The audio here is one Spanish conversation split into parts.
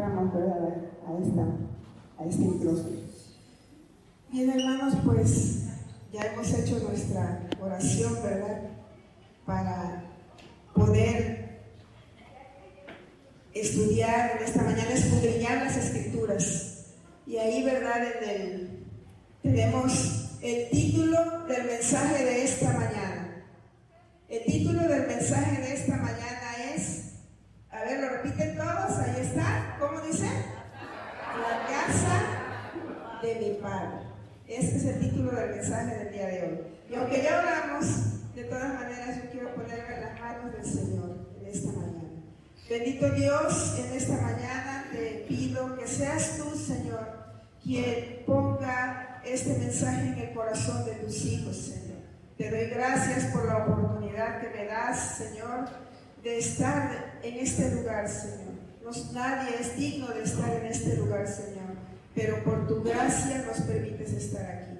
entramos, ¿verdad?, a este micrófono. Bien, hermanos, pues ya hemos hecho nuestra oración, ¿verdad?, para poder estudiar en esta mañana, escudriñar las Escrituras. Y ahí, ¿verdad?, tenemos el título del mensaje de esta mañana. El título del mensaje de esta mañana es, a ver, lo repiten todos, ahí está, ¿cómo dice? La casa de mi Padre. Este es el título del mensaje del día de hoy. Y aunque ya oramos, de todas maneras yo quiero ponerme en las manos del Señor en esta mañana. Bendito Dios, en esta mañana te pido que seas tú, Señor, quien ponga este mensaje en el corazón de tus hijos, Señor. Te doy gracias por la oportunidad que me das, Señor, de estar en este lugar, Señor. Nadie es digno de estar en este lugar, Señor, pero por tu gracia nos permites estar aquí.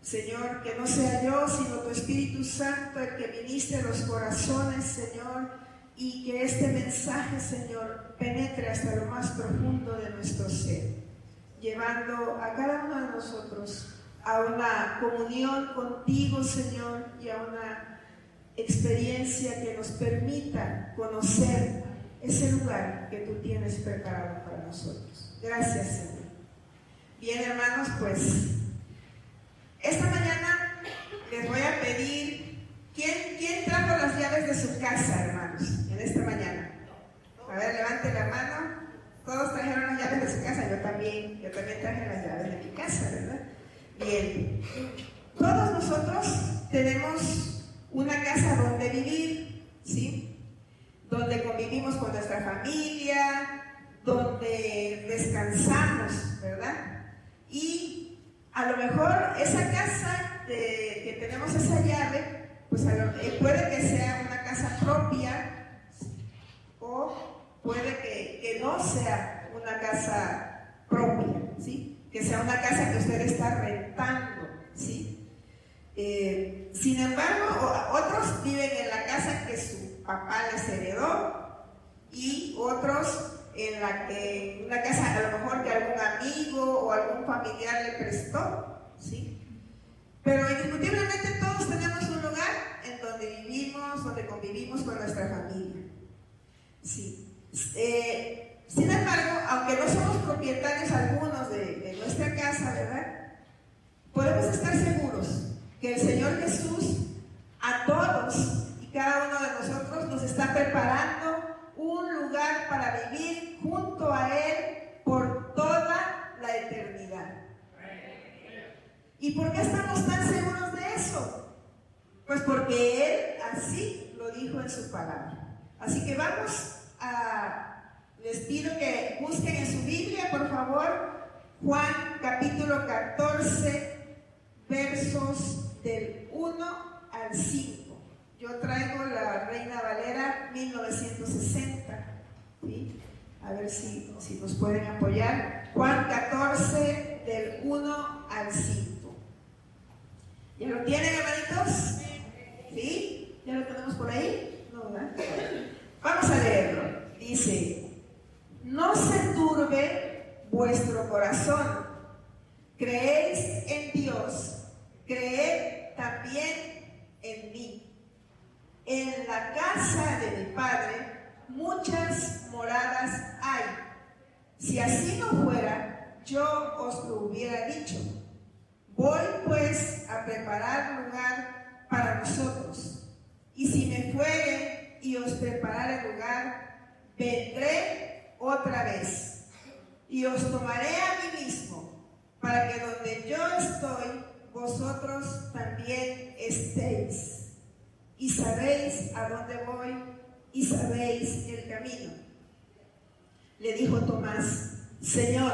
Señor, que no sea yo, sino tu Espíritu Santo el que ministre los corazones, Señor, y que este mensaje, Señor, penetre hasta lo más profundo de nuestro ser, llevando a cada uno de nosotros a una comunión contigo, Señor, y a una experiencia que nos permita conocer ese lugar que tú tienes preparado para nosotros. Gracias, Señor. Bien, hermanos, pues esta mañana les voy a pedir, ¿quién trajo las llaves de su casa, hermanos, en esta mañana? A ver, levante la mano. Todos trajeron las llaves de su casa, yo también traje las llaves de mi casa, ¿verdad? Bien, todos nosotros tenemos una casa donde vivir, ¿sí? Donde convivimos con nuestra familia, donde descansamos, ¿verdad? Y a lo mejor esa casa que tenemos esa llave, pues puede que sea una casa propia o puede que no sea una casa propia, ¿sí? Que sea una casa que usted está rentando, ¿sí? Sin embargo, otros viven en la casa que su papá les heredó y otros en una casa a lo mejor que algún amigo o algún familiar le prestó, ¿sí? Pero indiscutiblemente todos tenemos un lugar en donde vivimos, donde convivimos con nuestra familia, ¿sí? Sin embargo, aunque no somos propietarios algunos de nuestra casa, ¿verdad?, podemos estar seguros que el Señor Jesús a todos y cada uno de nosotros nos está preparando un lugar para vivir junto a Él por toda la eternidad. ¿Y por qué estamos tan seguros de eso? Pues porque Él así lo dijo en su palabra. Así que les pido que busquen en su Biblia, por favor, Juan capítulo 14, versos del 1 al 5. Yo traigo la Reina Valera 1960, ¿sí? A ver si nos pueden apoyar. Juan 14, del 1 al 5. ¿Ya lo tienen, hermanitos? ¿Sí? ¿Ya lo tenemos por ahí? No, ¿verdad? Vamos a leerlo. Dice: no se turbe vuestro corazón. Creéis en Dios, creed también en mí. En la casa de mi Padre muchas moradas hay. Si así no fuera, yo os lo hubiera dicho. Voy pues a preparar lugar para vosotros. Y si me fuere y os preparare lugar, vendré otra vez y os tomaré a mí mismo, para que donde yo estoy, vosotros también estéis. Y sabéis a dónde voy y sabéis el camino. Le dijo Tomás: Señor,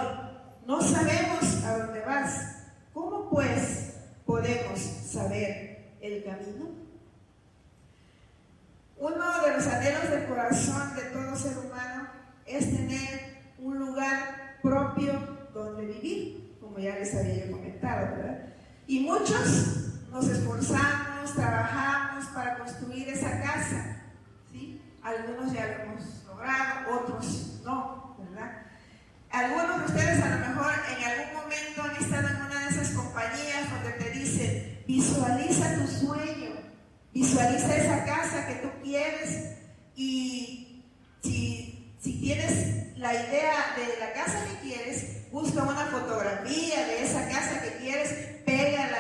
no sabemos a dónde vas. ¿Cómo pues podemos saber el camino? Uno de los anhelos del corazón de todo ser humano es tener un lugar propio donde vivir, como ya les había yo comentado, ¿verdad? Y muchos nos esforzamos, trabajamos para construir esa casa, ¿sí? Algunos ya lo hemos logrado, otros no, ¿verdad? visualiza esa casa que tú quieres y si tienes la idea de la casa que quieres, busca una fotografía de esa casa que quieres, pégala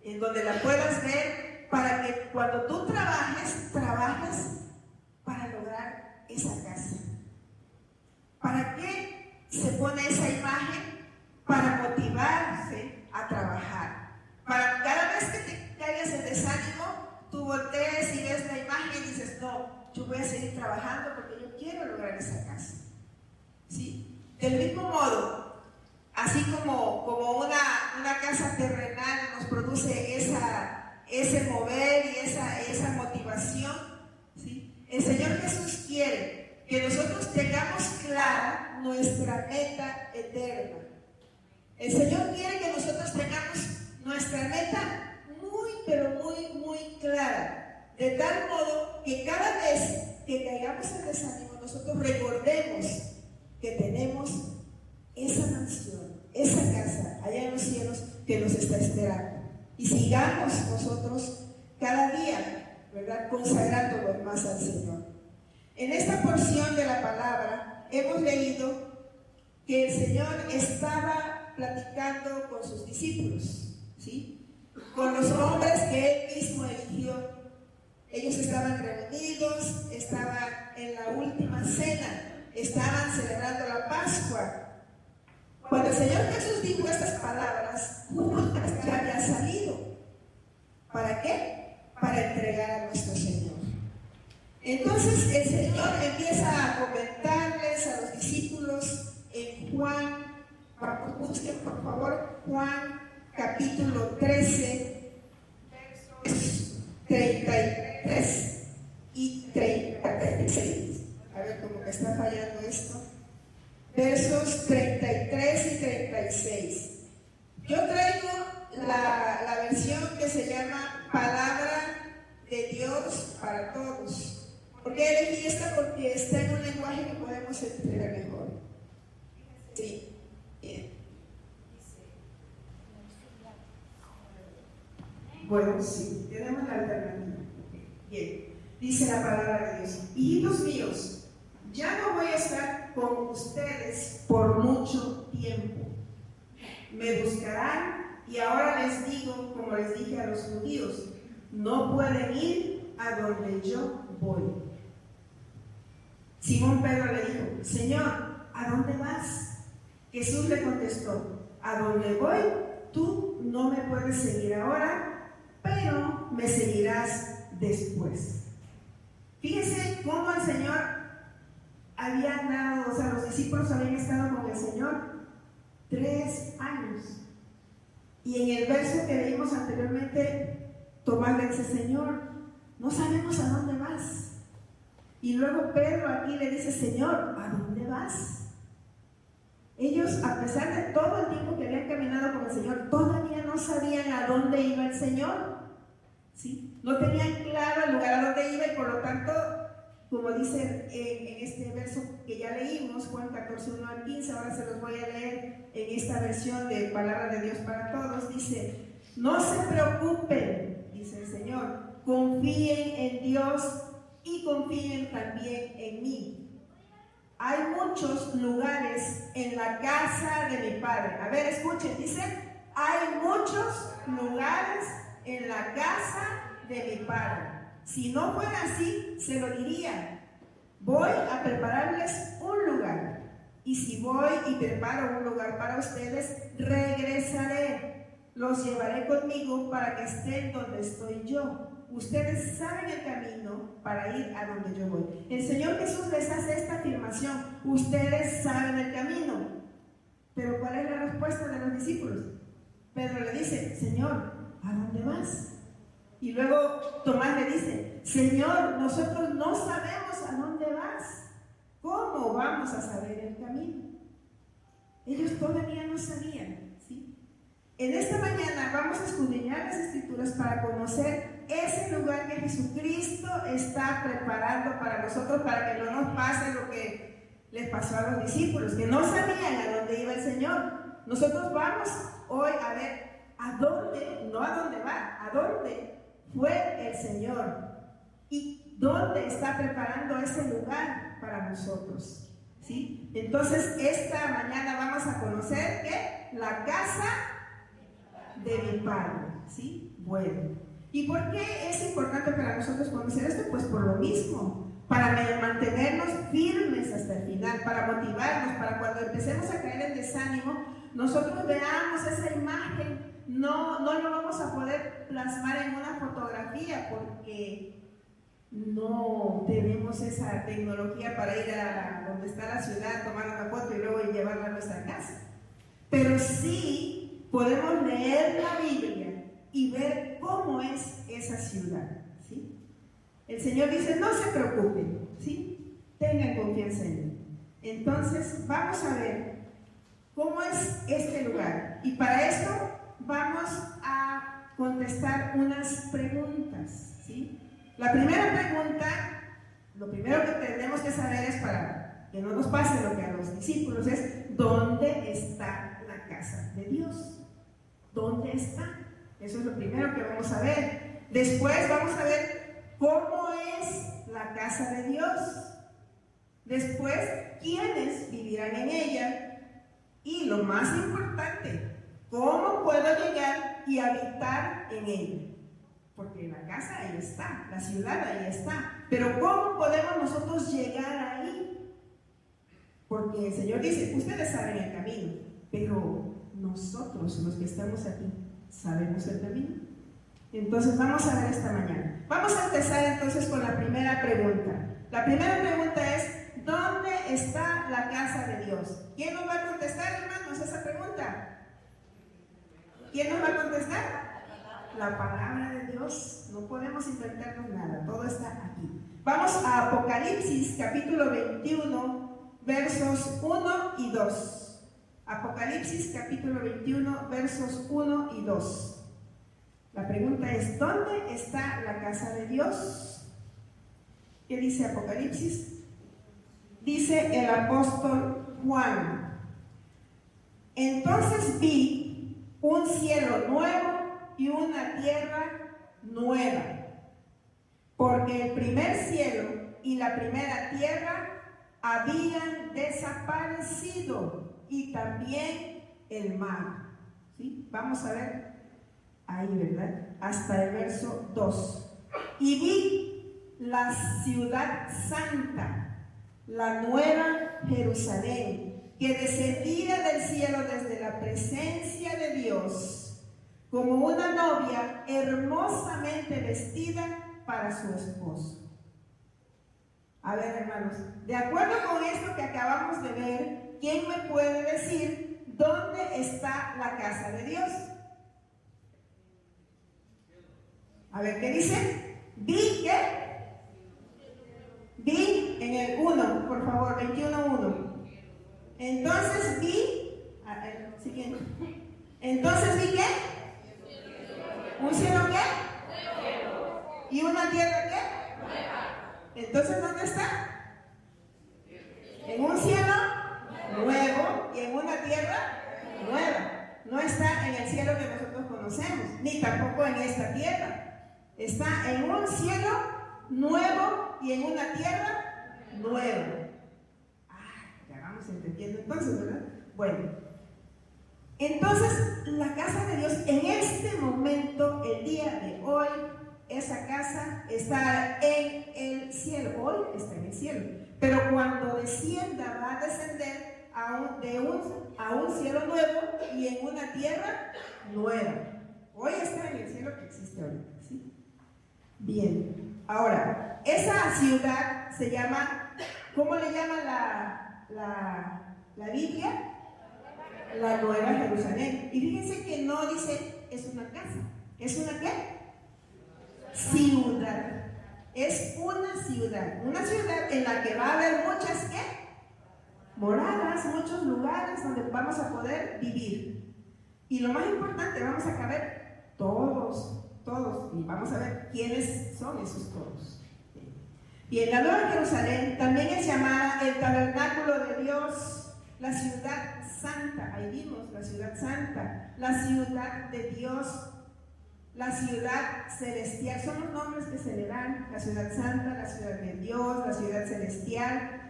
en donde la puedas ver, para que cuando tú trabajes para lograr esa casa. ¿Para qué se pone esa imagen? Para motivarse a trabajar. Para cada vez que te caigas en desánimo, tú voltees y ves la imagen y dices, no, yo voy a seguir trabajando porque yo quiero lograr esa casa. ¿Sí? Del mismo modo, así como una casa terrenal nos produce ese mover y esa motivación, ¿sí? El Señor Jesús quiere que nosotros tengamos clara nuestra meta eterna. El Señor quiere que nosotros tengamos nuestra meta muy, pero muy, muy clara, de tal modo que cada vez que caigamos en desánimo, nosotros recordemos que tenemos esa mansión, esa casa allá en los cielos que nos está esperando. Y sigamos nosotros cada día, ¿verdad?, consagrándonos más al Señor. En esta porción de la palabra hemos leído que el Señor estaba platicando con sus discípulos, ¿sí?, con los hombres que Él mismo eligió. Ellos estaban reunidos, estaban en la última cena, estaban celebrando la Pascua. Cuando el Señor Jesús dijo estas palabras, Judas ya había salido. ¿Para qué? Para entregar a nuestro Señor. Entonces el Señor empieza a comentarles a los discípulos en Juan, busquen por favor Juan capítulo 13, versos 33 y 36. A ver, como que está fallando esto. Versos 33 y 36. Yo traigo la versión que se llama Palabra de Dios para Todos. ¿Por qué elegí esta? Porque está en un lenguaje que podemos entender mejor. Sí, bien. Bueno, sí, tenemos la alternativa. Bien, dice la palabra de Dios: hijitos míos, ya no voy a estar con ustedes por mucho tiempo. Me buscarán y ahora les digo, como les dije a los judíos, no pueden ir a donde yo voy. Simón Pedro le dijo: Señor, ¿a dónde vas? Jesús le contestó: a donde voy, tú no me puedes seguir ahora, pero me seguirás después. Fíjense cómo el Señor había dado, o sea, los discípulos habían estado con el Señor 3 años. Y en el verso que leímos anteriormente, Tomás le dice: Señor, no sabemos a dónde vas. Y luego Pedro aquí le dice: Señor, ¿a dónde vas? Ellos, a pesar de todo el tiempo que habían caminado con el Señor, todavía no sabían a dónde iba el Señor, ¿sí? No tenían claro el lugar a dónde iba, y por lo tanto, como dice en este verso que ya leímos, Juan 14, 1 al 15, ahora se los voy a leer en esta versión de Palabra de Dios para Todos. Dice: no se preocupen, dice el Señor, confíen en Dios y confíen también en mí. Hay muchos lugares en la casa de mi Padre. A ver, escuchen, dice: hay muchos lugares en la casa de mi Padre. Si no fuera así, se lo diría: voy a prepararles un lugar. Y si voy y preparo un lugar para ustedes, regresaré. Los llevaré conmigo para que estén donde estoy yo. Ustedes saben el camino para ir a donde yo voy. El Señor Jesús les hace esta afirmación: ustedes saben el camino. Pero ¿cuál es la respuesta de los discípulos? Pedro le dice: Señor, ¿a dónde vas? Y luego Tomás le dice: Señor, nosotros no sabemos a dónde vas. ¿Cómo vamos a saber el camino? Ellos todavía no sabían, ¿sí? En esta mañana vamos a escudriñar las Escrituras para conocer ese lugar que Jesucristo está preparando para nosotros, para que no nos pase lo que les pasó a los discípulos, que no sabían a dónde iba el Señor. Nosotros vamos hoy a ver a dónde, no a dónde va, a dónde fue el Señor. ¿Y dónde está preparando ese lugar para nosotros? ¿Sí? Entonces, esta mañana vamos a conocer ¿qué? La casa de mi Padre. ¿Sí? Bueno. ¿Y por qué es importante para nosotros conocer esto? Pues por lo mismo, para mantenernos firmes hasta el final, para motivarnos, para cuando empecemos a caer en desánimo, nosotros veamos esa imagen. No lo vamos a poder plasmar en una fotografía porque no tenemos esa tecnología para ir a donde está la ciudad, tomar una foto y luego llevarla a nuestra casa. Pero sí podemos leer la Biblia y ver cómo es esa ciudad, ¿sí? El Señor dice, no se preocupen, ¿sí? Tengan confianza en mí. Entonces, vamos a ver cómo es este lugar. Y para esto vamos a contestar unas preguntas, ¿sí? La primera pregunta, lo primero que tenemos que saber es para que no nos pase lo que a los discípulos es, ¿dónde está la casa de Dios? ¿Dónde está? Eso es lo primero que vamos a ver. Después vamos a ver cómo es la casa de Dios. Después, quiénes vivirán en ella. Y lo más importante, ¿cómo puedo llegar y habitar en ella? Porque la casa ahí está, la ciudad ahí está. Pero ¿cómo podemos nosotros llegar ahí? Porque el Señor dice, ustedes saben el camino, pero nosotros, los que estamos aquí, ¿sabemos el camino? Entonces vamos a ver esta mañana. Vamos a empezar entonces con la primera pregunta. La primera pregunta es, ¿dónde está la casa de Dios? ¿Quién nos va a contestar, hermanos, esa pregunta? ¿Quién nos va a contestar? La palabra de Dios. No podemos inventarnos nada, todo está aquí. Vamos a Apocalipsis capítulo 21 versos 1 y 2. Apocalipsis capítulo 21 versos 1 y 2. La pregunta es, ¿dónde está la casa de Dios? ¿Qué dice Apocalipsis? Dice el apóstol Juan, entonces vi un cielo nuevo y una tierra nueva, porque el primer cielo y la primera tierra habían desaparecido y también el mar. ¿Sí? Vamos a ver ahí, ¿verdad? Hasta el verso 2. Y vi la ciudad santa, la nueva Jerusalén, que descendía del cielo desde la presencia de Dios, como una novia hermosamente vestida para su esposo. A ver, hermanos, de acuerdo con esto que acabamos de ver, ¿quién me puede decir dónde está la casa de Dios? A ver, ¿qué dice? Vi, ¿qué? Vi en el 1, por favor, 21:1. Entonces vi, el siguiente. Entonces vi, ¿qué? ¿Un cielo qué? ¿Y una tierra qué? Entonces, ¿dónde está? En un cielo nuevo y en una tierra nueva. No está en el cielo que nosotros conocemos, ni tampoco en esta tierra. Está en un cielo nuevo y en una tierra nueva. Ya vamos entendiendo entonces, ¿verdad? Bueno, entonces la casa de Dios en este momento, el día de hoy, esa casa está en el cielo. Hoy está en el cielo, pero cuando descienda va a descender a un cielo nuevo y en una tierra nueva. Hoy está en el cielo que existe ahorita, ¿sí? Bien, ahora, esa ciudad se llama, ¿cómo le llama la Biblia? La Nueva Jerusalén. Y fíjense que no dice, es una casa. ¿Es una qué? Ciudad. Es una ciudad. Una ciudad en la que va a haber muchas ¿qué? Moradas, muchos lugares donde vamos a poder vivir. Y lo más importante, vamos a caber todos, y vamos a ver quiénes son esos todos. Bien, la Nueva Jerusalén también es llamada el tabernáculo de Dios, la ciudad santa. Ahí vimos la ciudad santa, la ciudad de Dios. la ciudad celestial, son los nombres que se le dan: la ciudad santa, la ciudad de Dios, la ciudad celestial,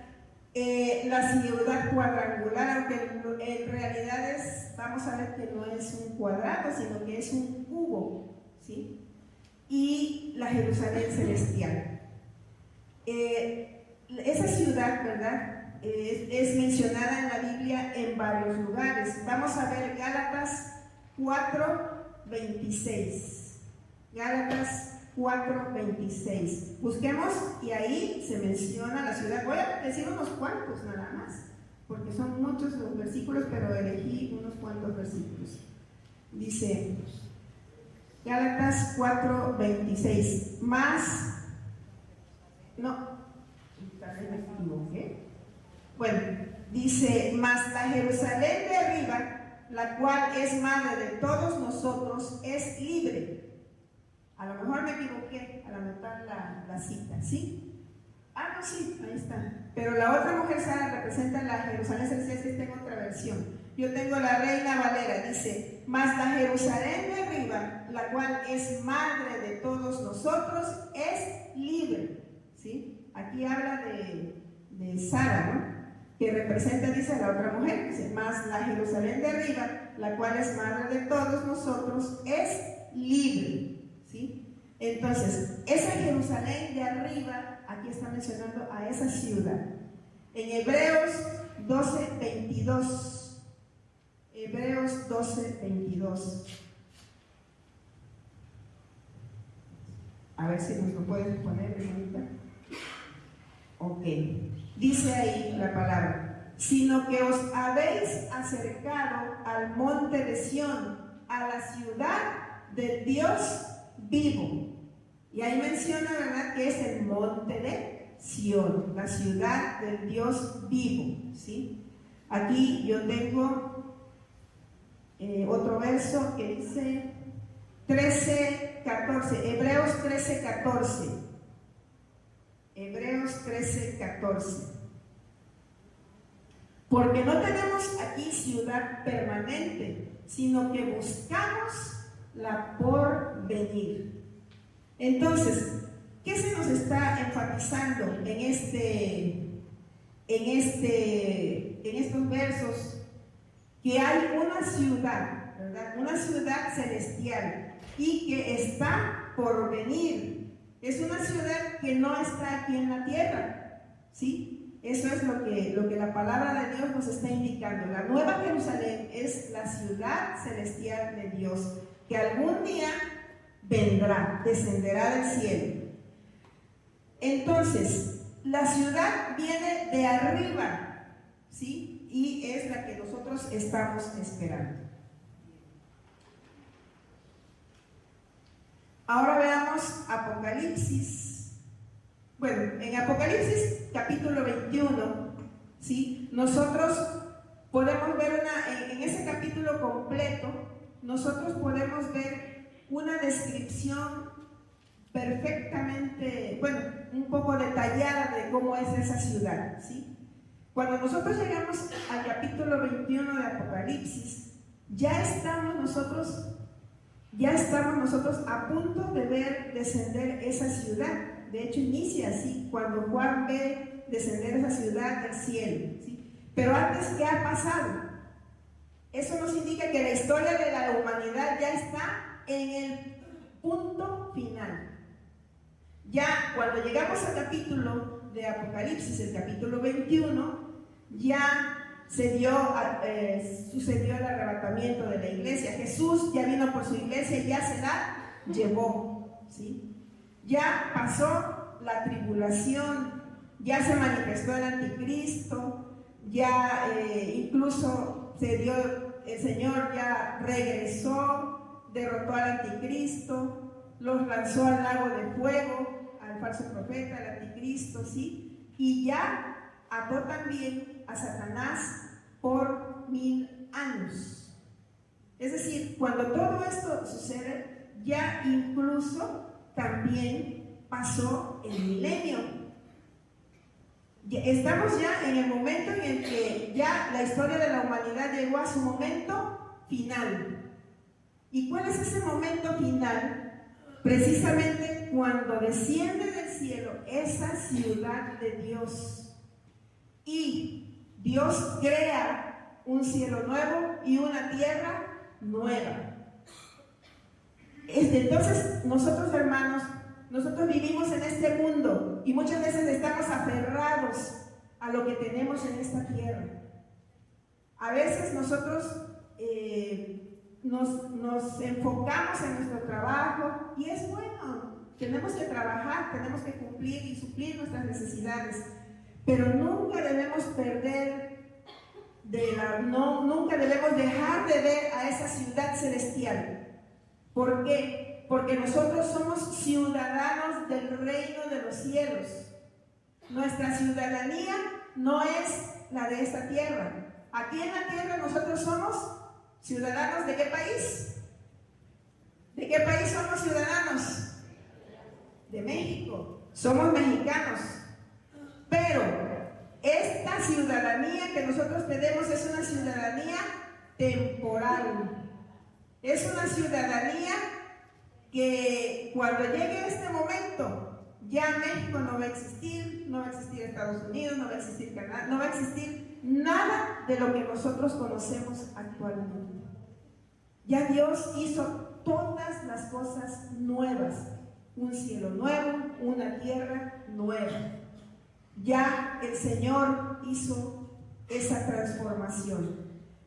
la ciudad cuadrangular, aunque en realidad vamos a ver que no es un cuadrado, sino que es un cubo, ¿sí? Y la Jerusalén celestial. Esa ciudad, ¿verdad?, es mencionada en la Biblia en varios lugares. Vamos a ver Gálatas 4:26. Gálatas 4:26. Busquemos y ahí se menciona la ciudad. Voy a decir unos cuantos nada más, porque son muchos los versículos, pero elegí unos cuantos versículos. Dice Gálatas 4:26. Tal vez me equivoqué. Bueno, dice: mas la Jerusalén de arriba, la cual es madre de todos nosotros, es libre. A lo mejor me equivoqué al anotar la cita, ¿sí? No, sí, ahí está. Pero la otra mujer Sara representa la Jerusalén celestial, que tengo otra versión. Yo tengo la Reina Valera, dice: mas la Jerusalén de arriba, la cual es madre de todos nosotros, es libre, ¿sí? Aquí habla de Sara, ¿no?, que representa, dice, a la otra mujer. Dice: mas la Jerusalén de arriba, la cual es madre de todos nosotros, es libre, ¿sí? Entonces, esa Jerusalén de arriba, aquí está mencionando a esa ciudad. En Hebreos 12:22. Hebreos 12:22. A ver si nos lo pueden poner, hermanita. Ok. Dice ahí la palabra: sino que os habéis acercado al monte de Sión, a la ciudad del Dios vivo. Y ahí menciona, ¿verdad?, que es el monte de Sión, la ciudad del Dios vivo, ¿sí? Aquí yo tengo otro verso que dice 13:14, Hebreos 13:14. Hebreos 13:14. Porque no tenemos aquí ciudad permanente, sino que buscamos la por venir. Entonces, ¿qué se nos está enfatizando en estos versos? Que hay una ciudad, ¿verdad?, una ciudad celestial, y que está por venir. Es una ciudad que no está aquí en la tierra, ¿sí? Eso es lo que la palabra de Dios nos está indicando. La Nueva Jerusalén es la ciudad celestial de Dios, que algún día vendrá, descenderá del cielo. Entonces, la ciudad viene de arriba, ¿sí? Y es la que nosotros estamos esperando. Ahora veamos Apocalipsis. Bueno, en Apocalipsis capítulo 21, ¿sí?, nosotros podemos ver en ese capítulo completo, nosotros podemos ver una descripción perfectamente, bueno, un poco detallada de cómo es esa ciudad, ¿sí? Cuando nosotros llegamos al capítulo 21 de Apocalipsis, ya estamos nosotros a punto de ver descender esa ciudad. De hecho, inicia así, cuando Juan ve descender esa ciudad del cielo, ¿sí? Pero antes, ¿qué ha pasado? Eso nos indica que la historia de la humanidad ya está en el punto final. Ya cuando llegamos al capítulo de Apocalipsis, el capítulo 21, ya sucedió el arrebatamiento de la iglesia. Jesús ya vino por su iglesia y ya se la llevó, ¿sí? Ya pasó la tribulación, ya se manifestó el anticristo, ya incluso el Señor ya regresó, derrotó al anticristo, los lanzó al lago de fuego, al falso profeta, al anticristo, ¿sí? Y ya ató también a Satanás por 1000 años. Es decir, cuando todo esto sucede, ya incluso también pasó el milenio. Estamos ya en el momento en el que ya la historia de la humanidad llegó a su momento final. ¿Y cuál es ese momento final? Precisamente cuando desciende del cielo esa ciudad de Dios y Dios crea un cielo nuevo y una tierra nueva. Entonces, nosotros, hermanos, nosotros vivimos en este mundo y muchas veces estamos aferrados a lo que tenemos en esta tierra. A veces nosotros nos enfocamos en nuestro trabajo y es bueno, tenemos que trabajar, tenemos que cumplir y suplir nuestras necesidades, pero nunca debemos nunca debemos dejar de ver a esa ciudad celestial. ¿Por qué? Porque nosotros somos ciudadanos del reino de los cielos. Nuestra ciudadanía no es la de esta tierra. Aquí en la tierra nosotros somos ciudadanos ¿de qué país? ¿De qué país somos ciudadanos? De México. Somos mexicanos. Pero esta ciudadanía que nosotros tenemos es una ciudadanía temporal. Es una ciudadanía que cuando llegue este momento, ya México no va a existir, no va a existir Estados Unidos, no va a existir Canadá, no va a existir nada de lo que nosotros conocemos actualmente. Ya Dios hizo todas las cosas nuevas, un cielo nuevo, una tierra nueva. Ya el Señor hizo esa transformación.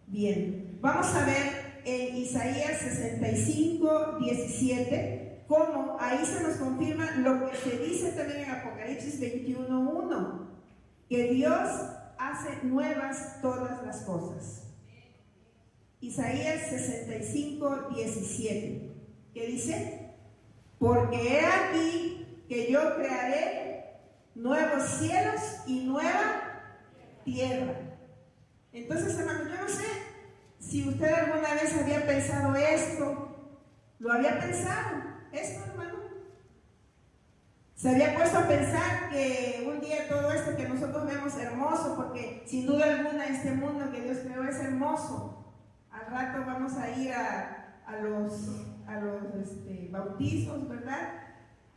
Bien, vamos a ver en Isaías 65, 17, cómo ahí se nos confirma lo que se dice también en Apocalipsis 21, 1, que Dios hace nuevas todas las cosas. Isaías 65, 17, ¿qué dice? Porque he aquí que yo crearé nuevos cielos y nueva tierra. Entonces, hermano, yo no sé si usted alguna vez había pensado esto. ¿Lo había pensado? ¿Esto, hermano? ¿Se había puesto a pensar que un día todo esto que nosotros vemos hermoso, porque sin duda alguna este mundo que Dios creó es hermoso? Al rato vamos a ir a los bautizos, ¿verdad?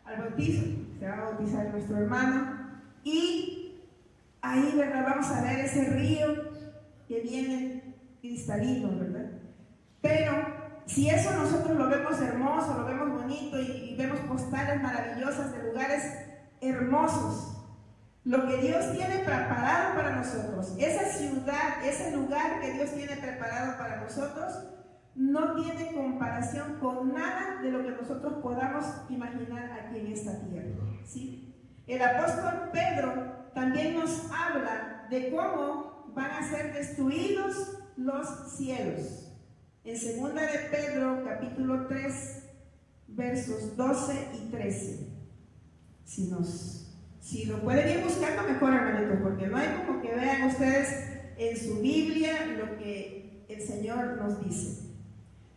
Al bautizo, se va a bautizar nuestro hermano, y ahí, ¿verdad? Vamos a ver ese río que viene cristalino, ¿verdad? Pero si eso nosotros lo vemos hermoso, lo vemos bonito y vemos postales maravillosas de lugares hermosos, lo que Dios tiene preparado para nosotros, esa ciudad, ese lugar que Dios tiene preparado para nosotros, no tiene comparación con nada de lo que nosotros podamos imaginar aquí en esta tierra, ¿sí? El apóstol Pedro también nos habla de cómo van a ser destruidos los cielos. En 2 de Pedro, capítulo 3, versos 12 y 13. Si lo pueden ir buscando, mejor, hermanitos, porque no hay como que vean ustedes en su Biblia lo que el Señor nos dice.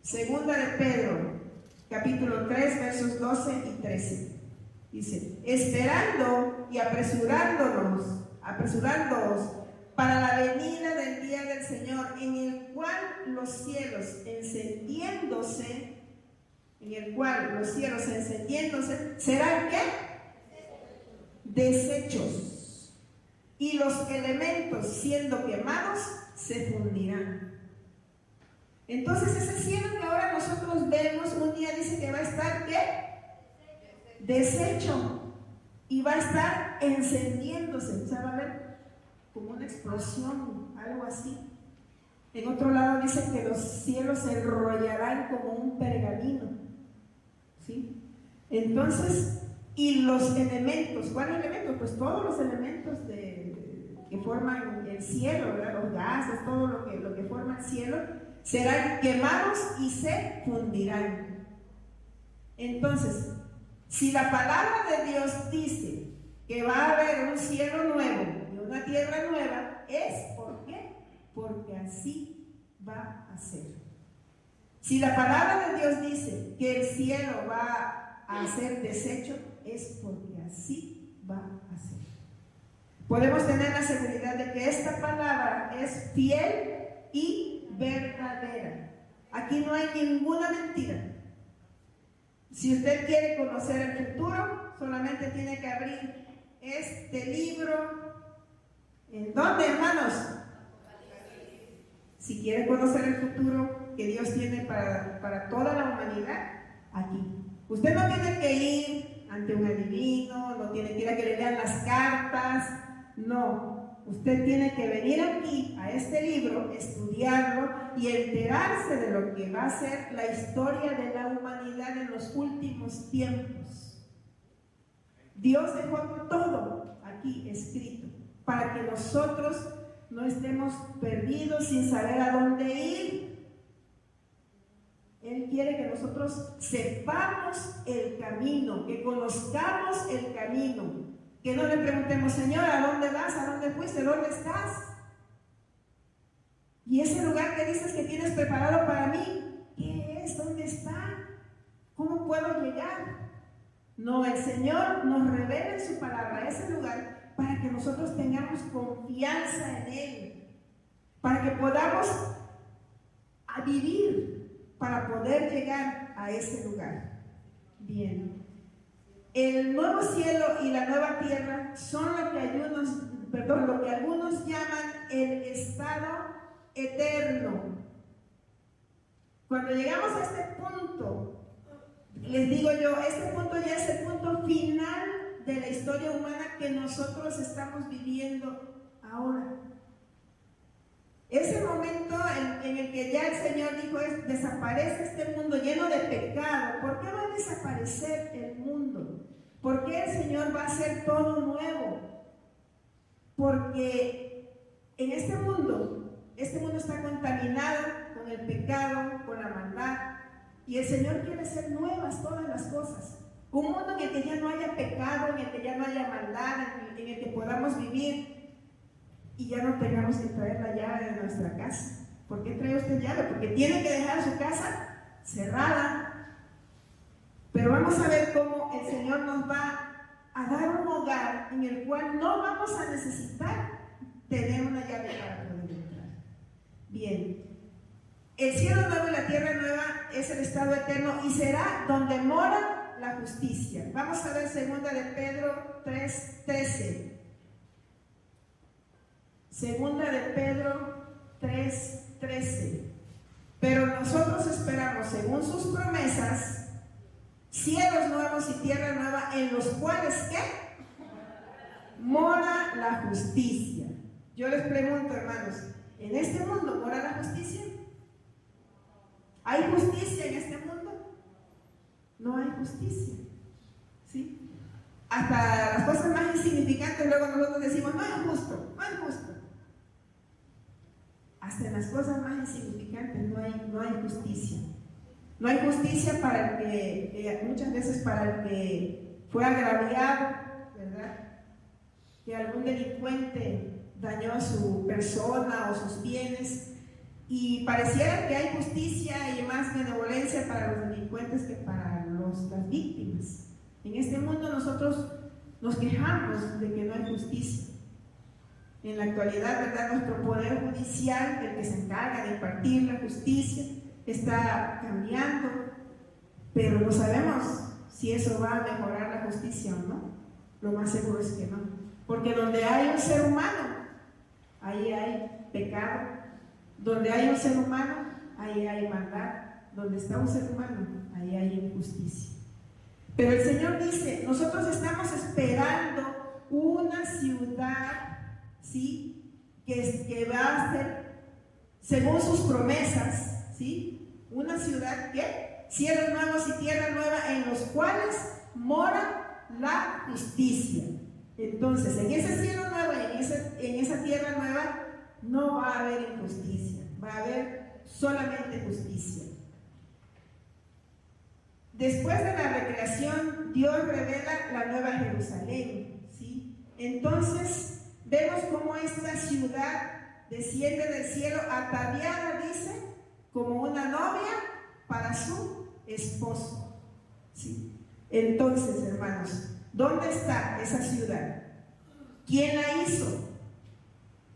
2 de Pedro, capítulo 3, versos 12 y 13. Dice: esperando y apresurándonos para la venida del día del Señor, en el cual los cielos encendiéndose, serán ¿qué? Deshechos, y los elementos siendo quemados se fundirán. Entonces ese cielo que ahora nosotros vemos, un día dice que va a estar ¿qué? Deshecho, y va a estar encendiéndose, o sea, va a haber como una explosión, algo así. En otro lado dice que los cielos se enrollarán como un pergamino, ¿sí? Entonces, y los elementos, ¿cuáles elementos? Pues todos los elementos que forman el cielo, ¿verdad? Los gases, todo lo que forma el cielo, serán quemados y se fundirán. Entonces, si la palabra de Dios dice que va a haber un cielo nuevo y una tierra nueva, ¿es por qué? Porque así va a ser. Si la palabra de Dios dice que el cielo va a ser deshecho, es porque así va a ser. Podemos tener la seguridad de que esta palabra es fiel y verdadera. Aquí no hay ninguna mentira. Si usted quiere conocer el futuro, solamente tiene que abrir este libro. ¿En dónde, hermanos? Si quiere conocer el futuro que Dios tiene para toda la humanidad, aquí. Usted no tiene que ir ante un adivino, no tiene que ir a que le lean las cartas, no. Usted tiene que venir aquí a este libro, estudiarlo y enterarse de lo que va a ser la historia de la humanidad en los últimos tiempos. Dios dejó todo aquí escrito para que nosotros no estemos perdidos sin saber a dónde ir. Él quiere que nosotros sepamos el camino, que conozcamos el camino. Que no le preguntemos, Señor, ¿a dónde vas? ¿A dónde fuiste? ¿Dónde estás? Y ese lugar que dices que tienes preparado para mí, ¿qué es? ¿Dónde está? ¿Cómo puedo llegar? No, el Señor nos revela en su palabra ese lugar para que nosotros tengamos confianza en Él, para que podamos vivir, para poder llegar a ese lugar. Bien. El nuevo cielo y la nueva tierra son lo que algunos llaman el estado eterno. Cuando llegamos a este punto, les digo yo, este punto ya es el punto final de la historia humana que nosotros estamos viviendo ahora. Ese momento en el que ya el Señor dijo, desaparece este mundo lleno de pecado. ¿Por qué va a desaparecer el mundo? ¿Por qué el Señor va a hacer todo nuevo? Porque en este mundo está contaminado con el pecado, con la maldad, y el Señor quiere hacer nuevas todas las cosas. Un mundo en el que ya no haya pecado, en el que ya no haya maldad, en el que podamos vivir y ya no tengamos que traer la llave de nuestra casa. ¿Por qué trae usted llave? Porque tiene que dejar su casa cerrada. Pero vamos a ver cómo el Señor nos va a dar un hogar en el cual no vamos a necesitar tener una llave para poder entrar. Bien, el cielo nuevo y la tierra nueva es el estado eterno y será donde mora la justicia. Vamos a ver 2 de Pedro 3:13. 2 de Pedro 3:13. Pero nosotros esperamos, según sus promesas, cielos nuevos y tierra nueva, en los cuales, ¿qué? Mora la justicia. Yo les pregunto, hermanos, ¿en este mundo mora la justicia? ¿Hay justicia en este mundo? No hay justicia, ¿sí? Hasta las cosas más insignificantes luego nosotros decimos, no es justo, no es justo. Hasta en las cosas más insignificantes no hay justicia. No hay justicia para el que, muchas veces para el que fue agraviado, ¿verdad? Que algún delincuente dañó a su persona o sus bienes, y pareciera que hay justicia y más benevolencia para los delincuentes que para las víctimas. En este mundo nosotros nos quejamos de que no hay justicia. En la actualidad, ¿verdad? Nuestro poder judicial, el que se encarga de impartir la justicia, está cambiando, pero no sabemos si eso va a mejorar la justicia o no. Lo más seguro es que no, porque donde hay un ser humano, ahí hay pecado. Donde hay un ser humano, ahí hay maldad. Donde está un ser humano, ahí hay injusticia. Pero el Señor dice, nosotros estamos esperando una ciudad, ¿sí? que va a ser, según sus promesas, ¿sí? Una ciudad que, cielos nuevos y tierra nueva, en los cuales mora la justicia. Entonces, en ese cielo nuevo y en esa tierra nueva, no va a haber injusticia, va a haber solamente justicia. Después de la recreación, Dios revela la nueva Jerusalén, ¿sí? Entonces, vemos cómo esta ciudad desciende del cielo ataviada, dice, como una novia para su esposo, ¿sí? Entonces, hermanos, ¿dónde está esa ciudad? ¿Quién la hizo?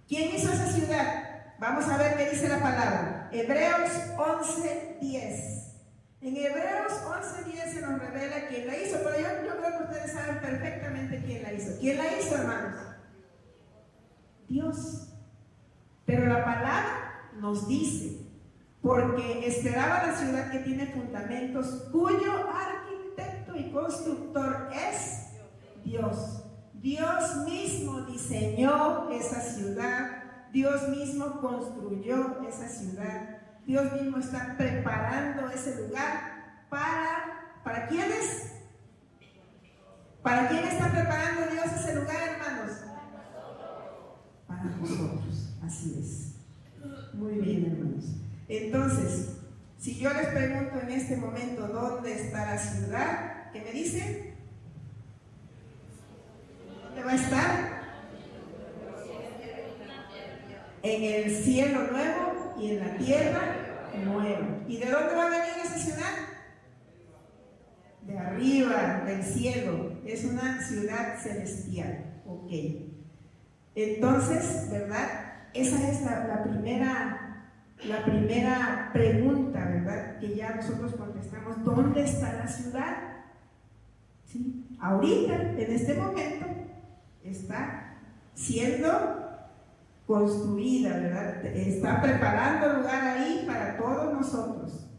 ¿Quién hizo esa ciudad? Vamos a ver qué dice la palabra. Hebreos 11:10. En Hebreos 11:10 se nos revela quién la hizo, pero yo creo que ustedes saben perfectamente quién la hizo. ¿Quién la hizo, hermanos? Dios. Pero la palabra nos dice, porque esperaba la ciudad que tiene fundamentos, cuyo arquitecto y constructor es Dios. Dios mismo diseñó esa ciudad, Dios mismo construyó esa ciudad, Dios mismo está preparando ese lugar ¿para quiénes? ¿Para quién está preparando Dios ese lugar, hermanos? Para nosotros, así es. Muy bien, hermanos. Entonces, si yo les pregunto en este momento dónde está la ciudad, ¿qué me dicen? ¿Dónde va a estar? En el cielo nuevo y en la tierra nueva. ¿Y de dónde va a venir esa ciudad? De arriba, del cielo. Es una ciudad celestial. Ok. Entonces, ¿verdad? Esa es la primera pregunta, ¿verdad? Que ya nosotros contestamos. ¿Dónde está la ciudad? ¿Sí? Ahorita, en este momento, está siendo construida, ¿verdad? Está preparando lugar ahí para todos nosotros.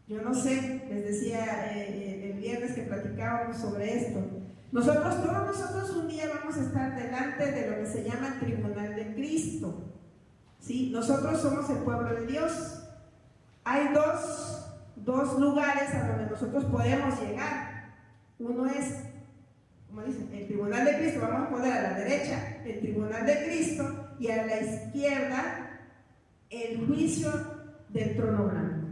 Yo no sé, les decía el viernes que platicábamos sobre esto. Todos nosotros un día vamos a estar delante de lo que se llama el tribunal de Cristo. ¿Sí? Nosotros somos el pueblo de Dios. Hay dos lugares a donde nosotros podemos llegar. Uno es, como dicen, el tribunal de Cristo. Vamos a poner a la derecha el tribunal de Cristo y a la izquierda el juicio del trono blanco.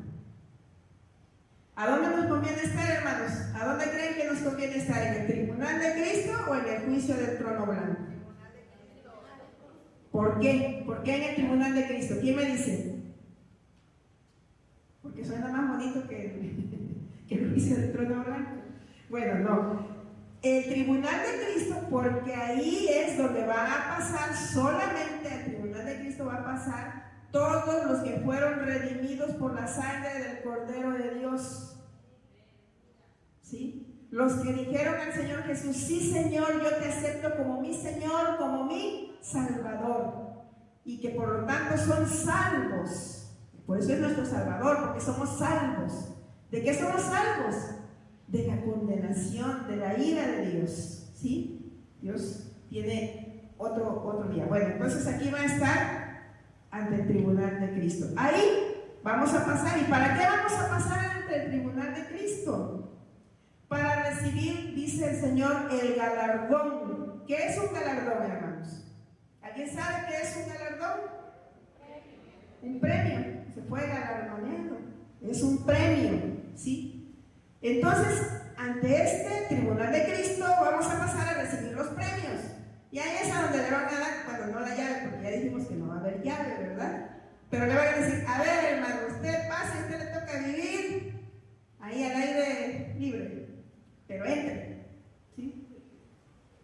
¿A dónde nos conviene estar, hermanos? ¿A dónde creen que nos conviene estar? ¿En el tribunal de Cristo o en el juicio del trono blanco? ¿Por qué? ¿Por qué en el tribunal de Cristo? ¿Quién me dice? Porque suena más bonito que el juicio del trono blanco. Bueno, no. El tribunal de Cristo, porque ahí es donde van a pasar, solamente al tribunal de Cristo va a pasar todos los que fueron redimidos por la sangre del Cordero de Dios. ¿Sí? Los que dijeron al Señor Jesús: sí, Señor, yo te acepto como mi Señor, como mi Salvador, y que por lo tanto son salvos. Por eso es nuestro Salvador, porque somos salvos. ¿De qué somos salvos? De la condenación, de la ira de Dios. ¿Sí? Dios tiene otro día. Bueno, entonces aquí va a estar ante el tribunal de Cristo. Ahí vamos a pasar. ¿Y para qué vamos a pasar ante el tribunal de Cristo? Para recibir, dice el Señor, el galardón. ¿Qué es un galardón, hermanos? ¿Alguien sabe qué es un galardón? Un premio. Se fue galardoneando. Es un premio, ¿sí? Entonces, ante este tribunal de Cristo vamos a pasar a recibir los premios. Y ahí es a donde le van a dar, bueno, no la llave, porque ya dijimos que no va a haber llave, ¿verdad? Pero le van a decir: a ver, hermano, usted pase, usted le toca vivir ahí al aire libre, pero entre, ¿sí?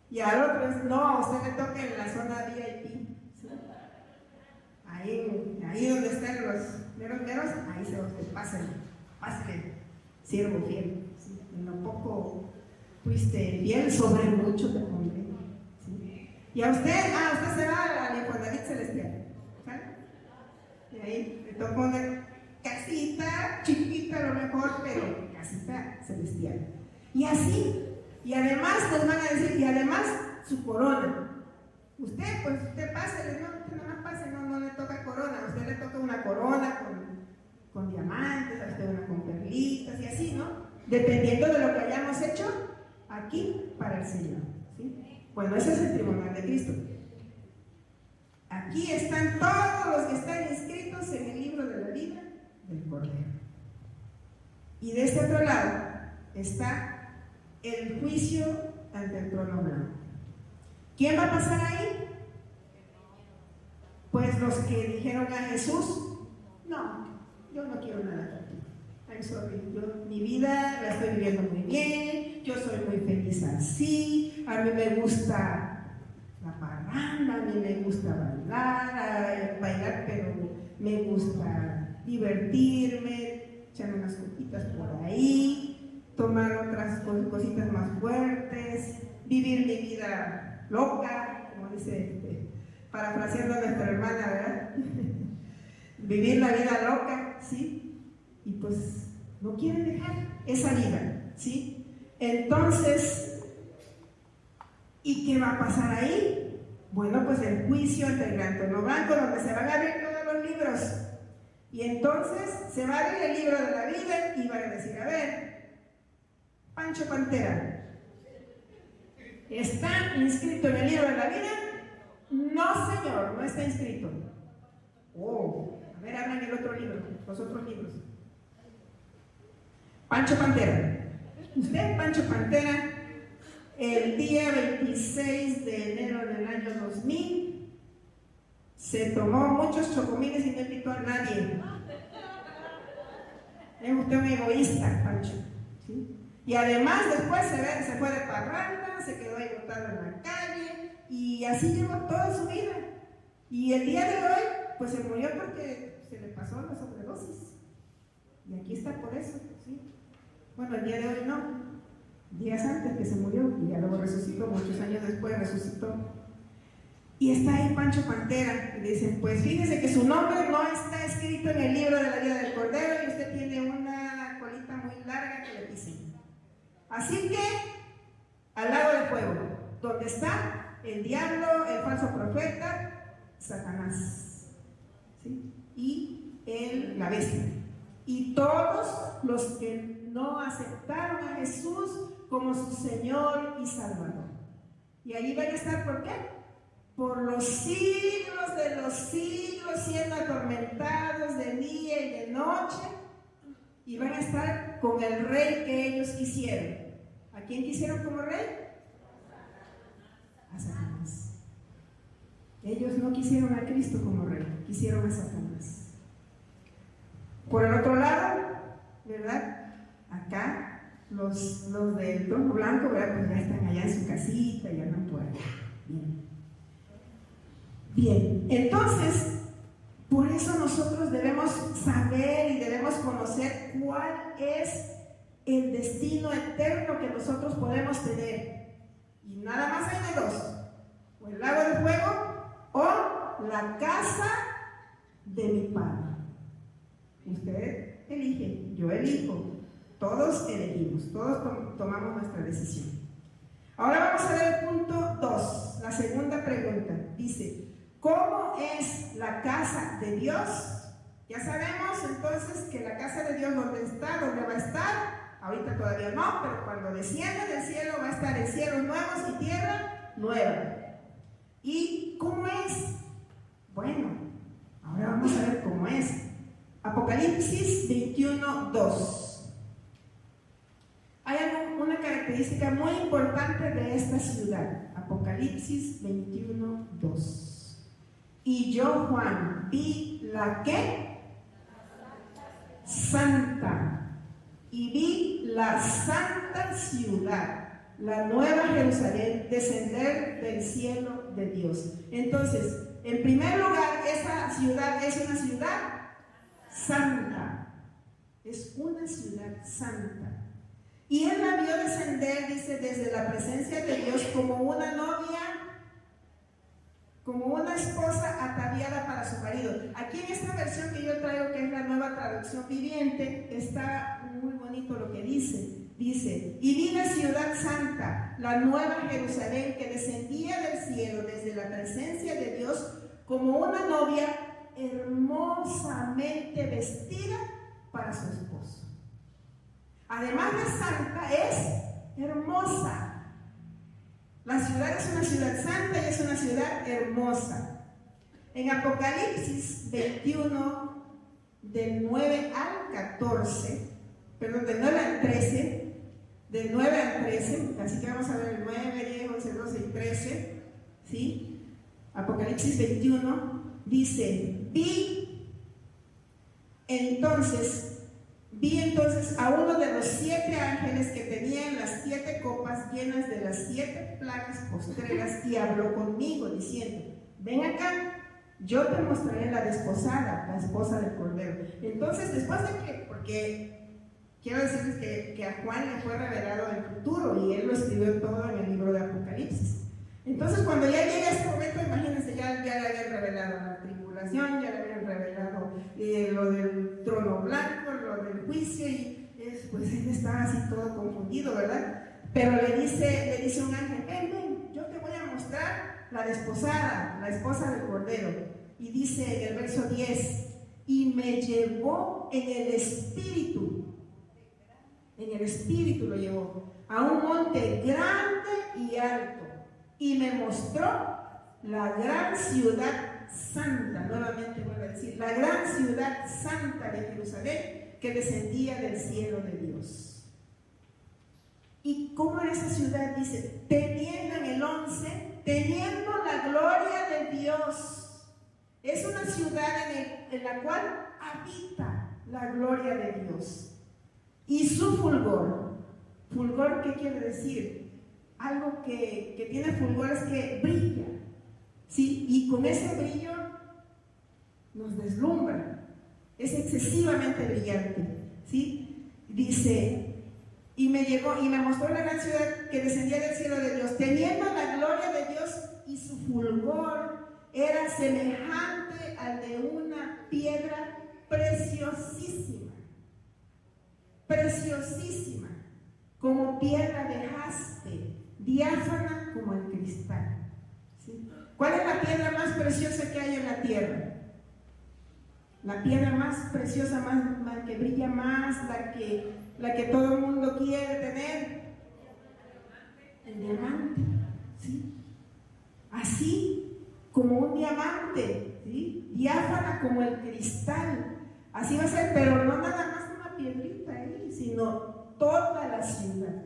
Y al otro es: no, a usted le toca en la zona VIP, ¿sí? Ahí donde están los meros, ahí se los pásenle, siervo fiel, ¿sí? En lo poco fuiste fiel, sobre mucho te pondré. Y a usted se va al Infonavit celestial, ¿sale? Y ahí le toca una casita chiquita a lo mejor, pero casita celestial. Y así, y además nos van a decir, y además su corona. Usted pásele, no, usted nada más pase, no le toca corona, a usted le toca una corona con diamantes, a usted una con perlitas y así, ¿no? Dependiendo de lo que hayamos hecho aquí para el Señor, ¿sí? Bueno, ese es el tribunal de Cristo. Aquí están todos los que están inscritos en el libro de la vida del Cordero. Y de este otro lado está el juicio ante el trono blanco. ¿Quién va a pasar ahí? Pues los que dijeron a Jesús: no, yo no quiero nada contigo. I'm sorry, mi vida la estoy viviendo muy bien, yo soy muy feliz así, a mí me gusta la parranda, a mí me gusta bailar, pero me gusta divertirme, echarme unas copitas por ahí, tomar otras cositas más fuertes, vivir mi vida loca, como dice, parafraseando a nuestra hermana, ¿verdad? Vivir la vida loca, ¿sí? Y pues no quieren dejar esa vida, ¿sí? Entonces, ¿y qué va a pasar ahí? Bueno, pues el juicio ante el gran trono blanco, donde se van a abrir todos los libros. Y entonces se va a abrir el libro de la vida y van a decir, a ver, Pancho Pantera, ¿está inscrito en el libro de la vida? No, señor, no está inscrito. Oh, a ver, abran el otro libro, los otros libros. Pancho Pantera. Usted, Pancho Pantera, el día 26 de enero del año 2000, se tomó muchos chocomines y no invitó a nadie. Es usted un egoísta, Pancho, ¿sí? Y además después se fue de parranda, se quedó ahí botado en la calle, y así llevó toda su vida. Y el día de hoy, pues se murió porque se le pasó la sobredosis. Y aquí está por eso, ¿sí? Bueno, el día de hoy no, días antes que se murió, y ya luego resucitó, muchos años después resucitó. Y está ahí Pancho Pantera, y dicen, pues fíjese que su nombre no está escrito en el libro de la vida del Cordero, y usted tiene una colita muy larga que le pisen. Así que, al lado del fuego, donde está el diablo, el falso profeta, Satanás, ¿sí? Y la bestia. Y todos los que no aceptaron a Jesús como su Señor y Salvador. Y allí van a estar, ¿por qué? Por los siglos de los siglos, siendo atormentados de día y de noche, y van a estar con el rey que ellos quisieron. ¿A quién quisieron como rey? A Satanás. Ellos no quisieron a Cristo como rey, quisieron a Satanás. Por el otro lado, ¿verdad? Acá, los del trono blanco, ¿verdad? Pues ya están allá en su casita, ya andan por allá. Bien. Bien, entonces, por eso nosotros debemos saber y debemos conocer cuál es el destino eterno que nosotros podemos tener. Y nada más hay de dos: o el lago de fuego o la casa de mi Padre. Usted elige, yo elijo, todos elegimos, todos tomamos nuestra decisión. Ahora vamos a ver el punto 2, la segunda pregunta. Dice, ¿cómo es la casa de Dios? Ya sabemos entonces que la casa de Dios, ¿dónde está? ¿Dónde va a estar? Ahorita todavía no, pero cuando descienda del cielo va a estar en cielos nuevos y tierra nueva. ¿Y cómo es? Bueno, ahora vamos a ver cómo es. Apocalipsis 21:2. Hay una característica muy importante de esta ciudad. Apocalipsis 21:2. Y yo, Juan, vi la ¿qué? Santa. Y vi la santa ciudad, la nueva Jerusalén, descender del cielo de Dios. Entonces, en primer lugar, esa ciudad es una ciudad santa. Es una ciudad santa. Y él la vio descender, dice, desde la presencia de Dios como una novia, como una esposa ataviada para su marido. Aquí en esta versión que yo traigo, que es la Nueva Traducción Viviente, está muy bonito lo que dice. Dice, y vi la ciudad santa, la nueva Jerusalén, que descendía del cielo desde la presencia de Dios como una novia hermosamente vestida para su esposo. Además de santa, es hermosa. La ciudad es una ciudad santa y es una ciudad hermosa. En Apocalipsis 21, del 9 al 14, perdón, del 9 al 13, del 9 al 13, así que vamos a ver el 9, 10, 11, 12 y 13, ¿sí? Apocalipsis 21 dice, vi entonces Vi entonces a uno de los 7 ángeles que tenían las 7 copas llenas de las 7 plagas postreras y habló conmigo diciendo: ven acá, yo te mostraré la desposada, la esposa del Cordero. Entonces, después de que, porque quiero decirles que a Juan le fue revelado el futuro y él lo escribió todo en el libro de Apocalipsis. Entonces, cuando ya llega este momento, imagínense, ya le habían revelado la tribulación, ya le habían revelado lo del trono blanco, lo del juicio, y pues él estaba así todo confundido, ¿verdad? Pero le dice un ángel: ven, yo te voy a mostrar la desposada, la esposa del Cordero. Y dice en el verso 10: y me llevó en el espíritu lo llevó a un monte grande y alto, y me mostró la gran ciudad santa. Nuevamente vuelvo a decir, la gran ciudad santa de Jerusalén, que descendía del cielo de Dios. ¿Y cómo era esa ciudad? Dice, teniendo en el 11, teniendo la gloria de Dios. Es una ciudad en la cual habita la gloria de Dios. Y su fulgor, ¿fulgor qué quiere decir? Algo que tiene fulgor es que brilla, ¿sí? Y con ese brillo nos deslumbra, es excesivamente brillante, ¿sí? Dice, y me mostró la gran ciudad que descendía del cielo de Dios, teniendo la gloria de Dios, y su fulgor era semejante al de una piedra preciosísima, como piedra de jaspe, diáfana como el cristal, ¿sí? ¿Cuál es la piedra más preciosa que hay en la tierra? La piedra más preciosa, más que brilla más, la que todo el mundo quiere tener, el diamante, ¿sí? Así como un diamante, ¿sí? Diáfana como el cristal, así va a ser, pero no nada más una piedrita ahí, sino toda la ciudad.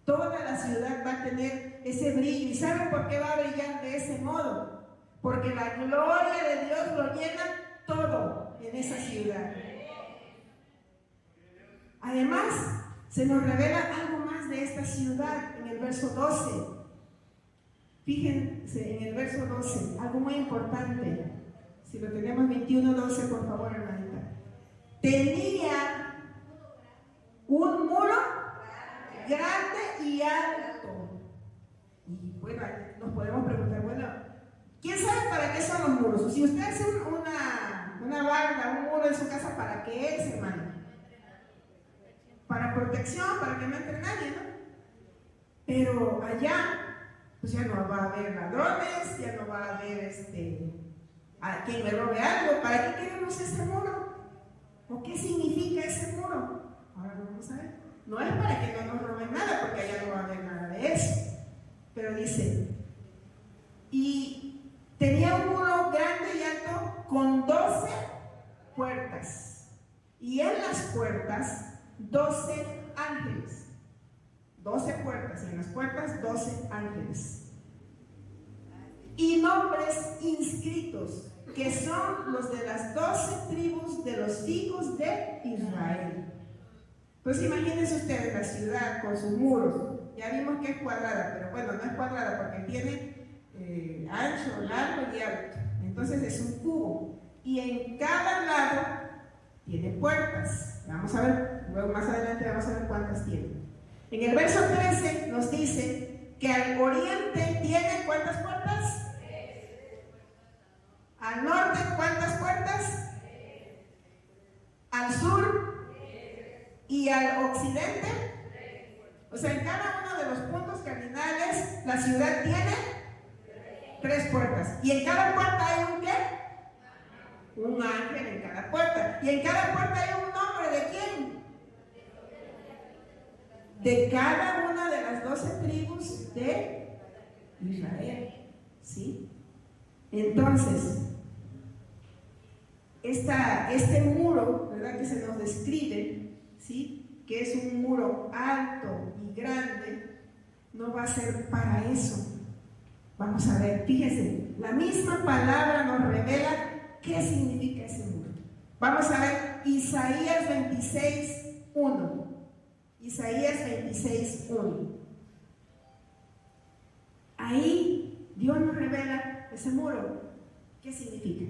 Toda la ciudad va a tener ese brillo. ¿Y saben por qué va a brillar de ese modo? Porque la gloria de Dios lo llena todo en esa ciudad. Además, se nos revela algo más de esta ciudad en el verso 12. Fíjense en el verso 12, algo muy importante. Si lo tenemos 21:12, por favor, hermanita. Tenía un muro grande y alto. Y bueno, nos podemos preguntar, bueno, ¿quién sabe para qué son los muros? Si usted hace una barda, un muro en su casa, ¿para qué es, hermano? Para protección, para que no entre nadie, ¿no? Pero allá, pues ya no va a haber ladrones, ya no va a haber a quien me robe algo. ¿Para qué queremos ese muro? ¿O qué significa ese muro? Ahora lo vamos a ver. No es para que no nos roben nada, porque allá no va a haber nada de eso. Pero dice, y tenía un muro grande y alto con 12 puertas. Y en las puertas, 12 ángeles. 12 puertas, y en las puertas, 12 ángeles. Y nombres inscritos, que son los de las 12 tribus de los hijos de Israel. Pues imagínense ustedes la ciudad con sus muros. Ya vimos que es cuadrada, pero bueno, no es cuadrada porque tiene ancho, largo y alto. Entonces es un cubo. Y en cada lado tiene puertas. Vamos a ver, luego más adelante vamos a ver cuántas tiene. En el verso 13 nos dice que al oriente tiene ¿cuántas puertas? Al norte, ¿cuántas puertas? Al sur y al occidente. O sea, en cada uno de los puntos cardinales la ciudad tiene 3 puertas. Y en cada puerta hay un ¿qué? Un ángel en cada puerta. Y en cada puerta hay un nombre de quién? De cada una de las 12 tribus de Israel. ¿Sí? Entonces, este muro, ¿verdad?, que se nos describe, ¿sí?, que es un muro alto y grande, no va a ser para eso. Vamos a ver, fíjense, la misma palabra nos revela qué significa ese muro. Vamos a ver Isaías 26:1. Isaías 26:1. Ahí Dios nos revela ese muro. ¿Qué significa?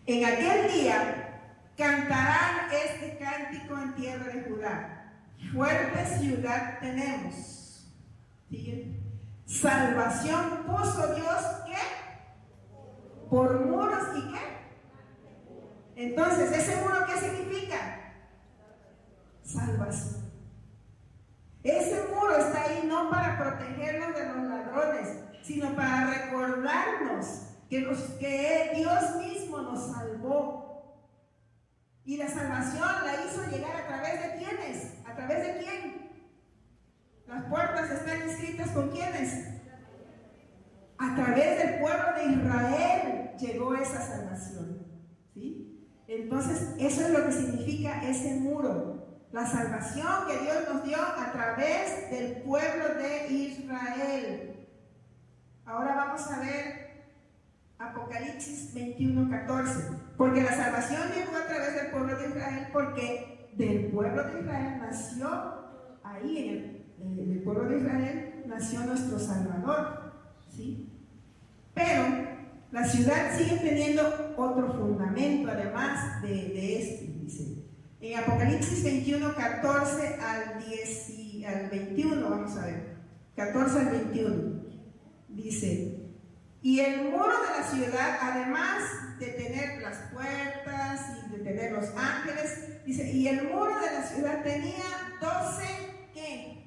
En aquel día cantarán este cántico en tierra de Judá. Fuerte ciudad tenemos. ¿Sigue? Salvación puso Dios, ¿qué? Por muros y ¿qué? Entonces, ¿ese muro qué significa? Salvación. Ese muro está ahí no para protegernos de los ladrones, sino para recordarnos que Dios mismo nos salvó. Y la salvación la hizo llegar a través de ¿quiénes? ¿A través de quién? Las puertas están inscritas ¿con quiénes? A través del pueblo de Israel llegó esa salvación. ¿Sí? Entonces, eso es lo que significa ese muro. La salvación que Dios nos dio a través del pueblo de Israel. Ahora vamos a ver Apocalipsis 21:14. Porque la salvación llegó a través del pueblo de Israel, porque del pueblo de Israel nació, ahí en el pueblo de Israel nació nuestro Salvador. ¿Sí? Pero la ciudad sigue teniendo otro fundamento, además de este, dice. En Apocalipsis 21:14 al 21, vamos a ver. 14 al 21. Dice: y el muro de la ciudad, además de tener las puertas y de tener los ángeles, dice, y el muro de la ciudad tenía 12, ¿qué?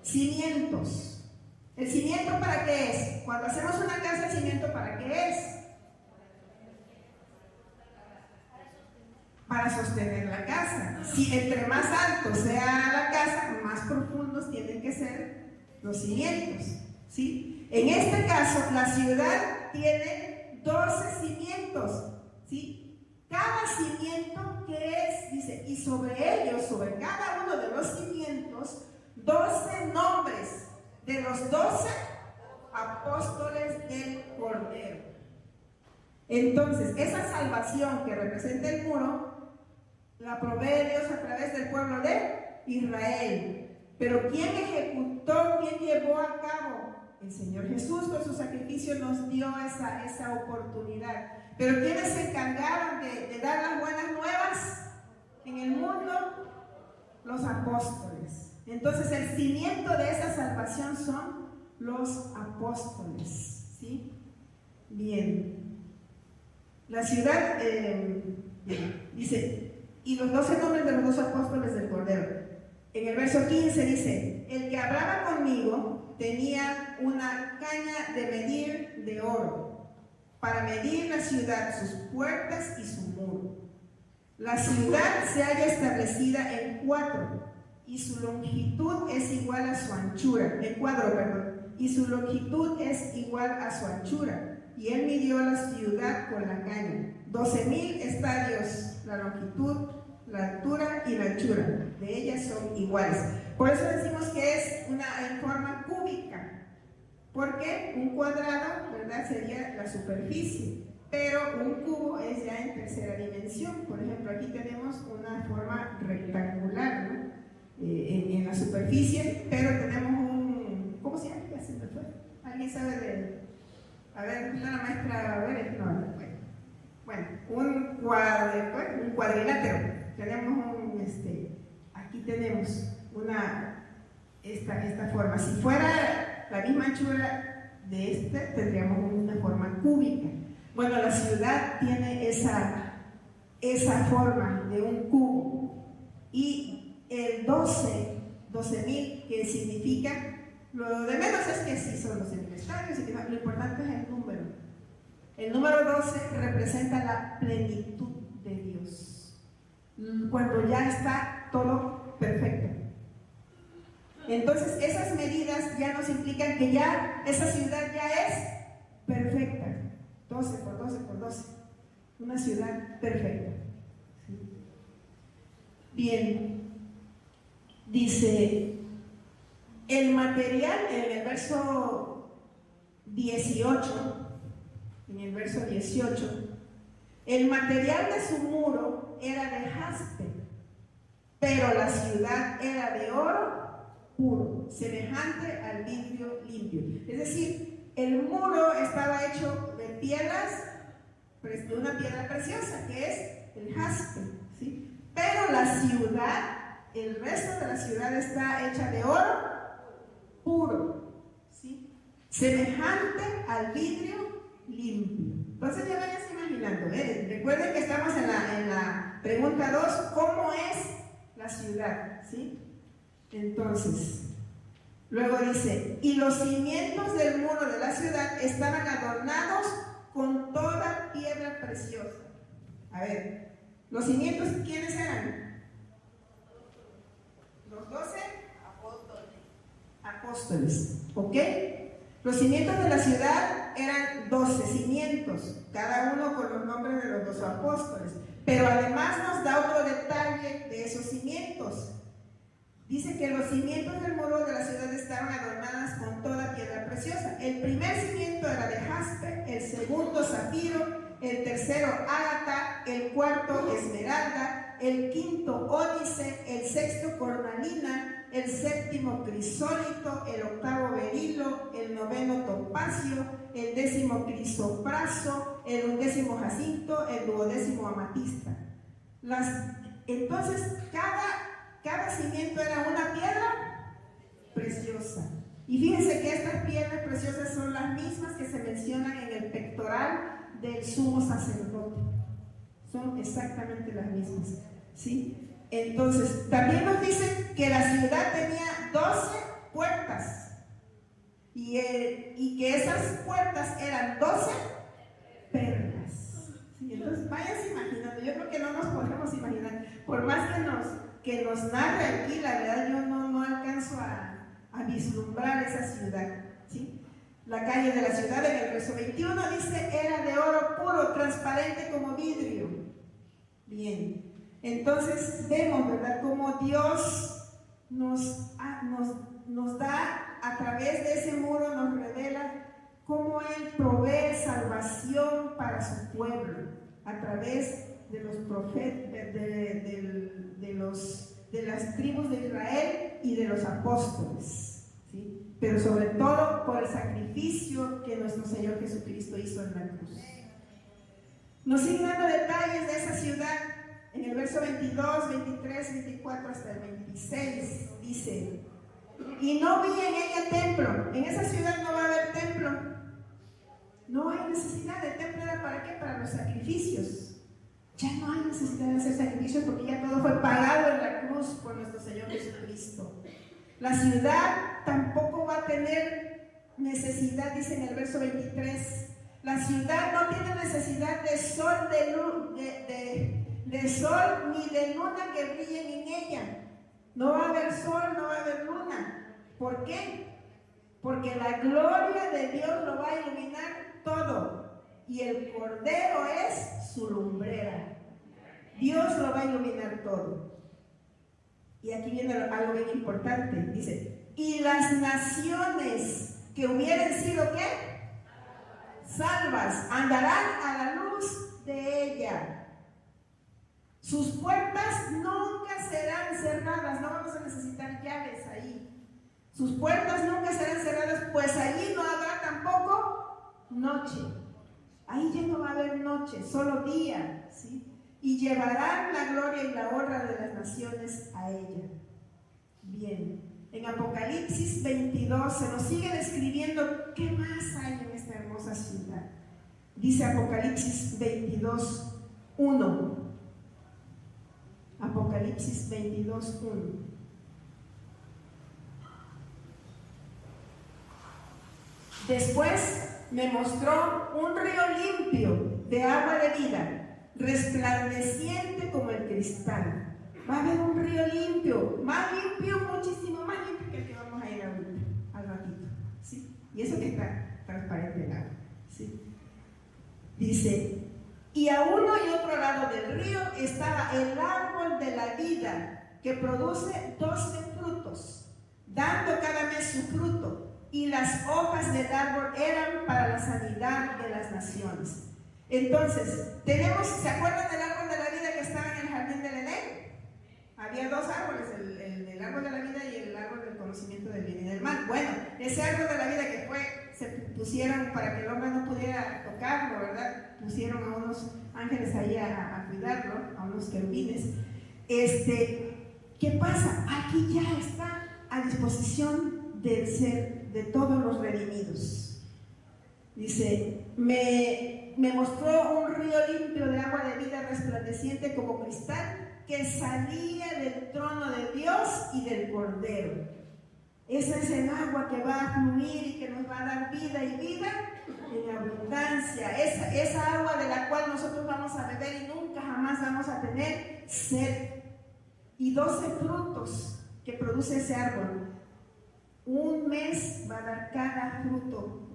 Cimientos. ¿El cimiento para qué es? Cuando hacemos una casa, ¿el cimiento para qué es? Para sostener la casa. Si entre más alto sea la casa, más profundos tienen que ser los cimientos. ¿Sí? En este caso, la ciudad tiene 12 cimientos. ¿Sí? Cada cimiento que es, dice, y sobre ellos, sobre cada uno de los cimientos, 12 nombres de los 12 apóstoles del Cordero. Entonces, esa salvación que representa el muro, la provee Dios a través del pueblo de Israel. Pero ¿quién ejecutó, quién llevó a cabo? El Señor Jesús con su sacrificio nos dio esa oportunidad. Pero ¿quiénes se encargaron de dar las buenas nuevas en el mundo? Los apóstoles. Entonces el cimiento de esa salvación son los apóstoles. ¿Sí? Bien. La ciudad, dice, y los 12 nombres de los 12 apóstoles del Cordero. En el verso 15 dice: el que hablaba conmigo tenía una caña de medir de oro, para medir la ciudad, sus puertas y su muro. La ciudad se halla establecida en 4, y su longitud es igual a su anchura, en cuadro, perdón, y su longitud es igual a su anchura. Y él midió la ciudad con la caña, 12,000 estadios, la longitud, la altura y la anchura de ellas son iguales. Por eso decimos que es en forma cúbica, porque un cuadrado, ¿verdad?, sería la superficie, pero un cubo es ya en tercera dimensión. Por ejemplo, aquí tenemos una forma rectangular, ¿no?, en la superficie, pero tenemos un, ¿cómo se llama? ¿Ya se me fue? ¿Alguien sabe de? A ver, ¿está la maestra? A ver, no, bueno, un cuadrilátero. Tenemos aquí tenemos esta forma. Si fuera la misma anchura de tendríamos una forma cúbica. Bueno, la ciudad tiene esa forma de un cubo. Y el 12,000, que significa, lo de menos es que sí son los empresarios, y que lo importante es el número. El número 12 representa la plenitud de Dios, cuando ya está todo perfecto. Entonces esas medidas ya nos implican que ya esa ciudad ya es perfecta. 12 por 12 por 12, una ciudad perfecta. ¿Sí? Bien, dice el material en el verso 18. En el verso 18 El material de su muro era de jaspe, pero la ciudad era de oro puro, semejante al vidrio limpio. Es decir, el muro estaba hecho de piedras, de una piedra preciosa, que es el jaspe, ¿sí? Pero la ciudad, el resto de la ciudad está hecha de oro puro, ¿sí? Semejante al vidrio limpio. Entonces ya vayas imaginando, recuerden que estamos en la pregunta 2, ¿cómo es la ciudad? ¿Sí? Entonces, luego dice, y los cimientos del muro de la ciudad estaban adornados con toda piedra preciosa. A ver, los cimientos, ¿quiénes eran? Los 12 apóstoles, ¿ok? Los cimientos de la ciudad eran 12 cimientos, cada uno con los nombres de los 12 apóstoles. Pero además nos da otro detalle de esos cimientos. Dice que los cimientos del muro de la ciudad estaban adornadas con toda piedra preciosa. El primer cimiento era de jaspe, el segundo zafiro, el tercero ágata, el cuarto esmeralda, el quinto ónice, el sexto cornalina, el séptimo crisólito, el octavo berilo, el noveno topacio, el décimo crisopraso, el undécimo jacinto, el duodécimo amatista. Entonces, cada cimiento era una piedra preciosa. Y fíjense que estas piedras preciosas son las mismas que se mencionan en el pectoral del sumo sacerdote. Son exactamente las mismas, ¿sí? Entonces, también nos dicen que la ciudad tenía 12 puertas y que esas puertas eran 12 perlas, ¿sí? Entonces, váyanse imaginando. Yo creo que no nos podemos imaginar. Por más que nos narre aquí, la verdad yo no alcanzo a vislumbrar esa ciudad, ¿sí? La calle de la ciudad en el verso 21 dice, era de oro puro, transparente como vidrio. Bien, entonces vemos, ¿verdad?, cómo Dios nos da, a través de ese muro nos revela cómo Él provee salvación para su pueblo, a través de los profetas, de las tribus de Israel y de los apóstoles, ¿sí? Pero sobre todo por el sacrificio que nuestro Señor Jesucristo hizo en la cruz. Nos siguen dando detalles de esa ciudad en el verso 22, 23, 24 hasta el 26. Dice, y no vi en ella templo. En esa ciudad no va a haber templo. No hay necesidad de templo. ¿Era para qué? Para los sacrificios. Ya no hay necesidad de hacer sacrificios porque ya todo fue pagado en la cruz por nuestro Señor Jesucristo. La ciudad tampoco va a tener necesidad, dice en el verso 23, la ciudad no tiene necesidad de sol, de sol ni de luna que brillen en ella. No va a haber sol, no va a haber luna. ¿Por qué? Porque la gloria de Dios lo va a iluminar todo. Y el Cordero es su lumbrera. Dios lo va a iluminar todo. Y aquí viene algo bien importante. Dice, y las naciones que hubieran sido, ¿qué? Salvas, andarán a la luz de ella. Sus puertas nunca serán cerradas. No vamos a necesitar llaves ahí. Sus puertas nunca serán cerradas, pues allí no habrá tampoco noche. Ahí ya no va a haber noche, solo día, ¿sí? Y llevarán la gloria y la honra de las naciones a ella. Bien, en Apocalipsis 22 se nos sigue describiendo qué más hay en esta hermosa ciudad. Dice Apocalipsis 22, 1. Apocalipsis 22, 1. Después me mostró un río limpio de agua de vida, resplandeciente como el cristal. Va a haber un río limpio, más limpio, muchísimo más limpio que el que vamos a ir ahorita, al ratito, ¿sí? Y eso que está transparente el agua, ¿sí? Dice, y a uno y otro lado del río estaba el árbol de la vida, que produce 12 frutos, dando cada mes su fruto, y las hojas del árbol eran para la sanidad de las naciones. Entonces, ¿se acuerdan del árbol de la vida que estaba en el jardín del Edén? Había dos árboles, el árbol de la vida y el árbol del conocimiento del bien y del mal. Bueno, ese árbol de la vida que se pusieron para que el hombre no pudiera tocarlo, ¿verdad? Pusieron a unos ángeles ahí a cuidarlo, a unos querubines. ¿Qué pasa? Aquí ya está a disposición de todos los redimidos. Dice, me mostró un río limpio de agua de vida resplandeciente como cristal que salía del trono de Dios y del Cordero. Esa es el agua que va a fluir y que nos va a dar vida y vida en abundancia. Esa agua de la cual nosotros vamos a beber y nunca jamás vamos a tener sed. Y 12 frutos que produce ese árbol. Un mes va a dar cada fruto,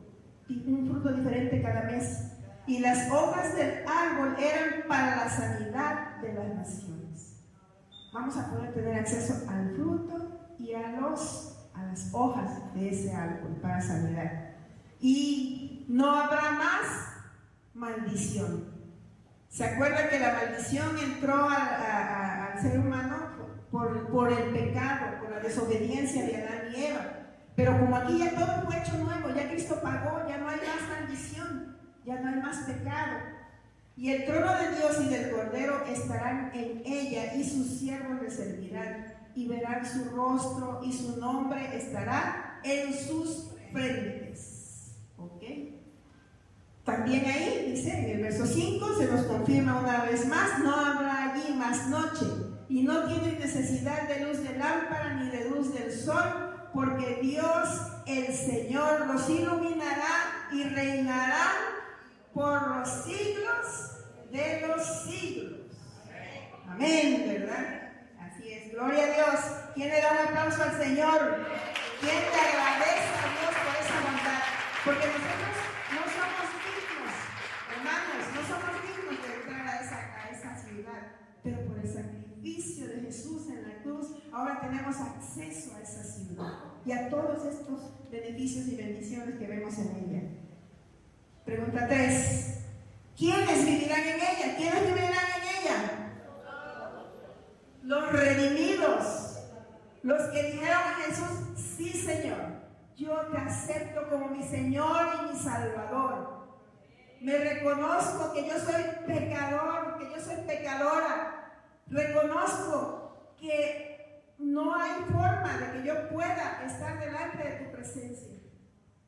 un fruto diferente cada mes. Y las hojas del árbol eran para la sanidad de las naciones. Vamos a poder tener acceso al fruto y a las hojas de ese árbol para sanidad. Y no habrá más maldición. ¿Se acuerda que la maldición entró al ser humano por el pecado, por la desobediencia de Adán y Eva? Pero como aquí ya todo fue hecho nuevo, ya Cristo pagó, ya no hay más maldición, ya no hay más pecado. Y el trono de Dios y del Cordero estarán en ella, y sus siervos le servirán, y verán su rostro, y su nombre estará en sus frentes. ¿Ok? También ahí dice, en el verso 5, se nos confirma una vez más, no habrá allí más noche, y no tienen necesidad de luz de lámpara ni de luz del sol, porque Dios, el Señor, los iluminará y reinará por los siglos de los siglos. Amén, ¿verdad? Así es, gloria a Dios. ¿Quién le da un aplauso al Señor? ¿Quién le agradece a Dios por esa bondad? Porque nosotros no somos dignos, hermanos, no somos dignos de entrar a esa ciudad, pero por el sacrificio de Jesús en la cruz, ahora tenemos acceso a esa ciudad y a todos estos beneficios y bendiciones que vemos en ella. Pregunta 3. ¿Quiénes vivirán en ella? ¿Quiénes vivirán en ella? Los redimidos. Los que dijeron a Jesús, sí Señor, yo te acepto como mi Señor y mi Salvador. Me reconozco que yo soy pecador, que yo soy pecadora. Reconozco que no hay forma de que yo pueda estar delante de tu presencia.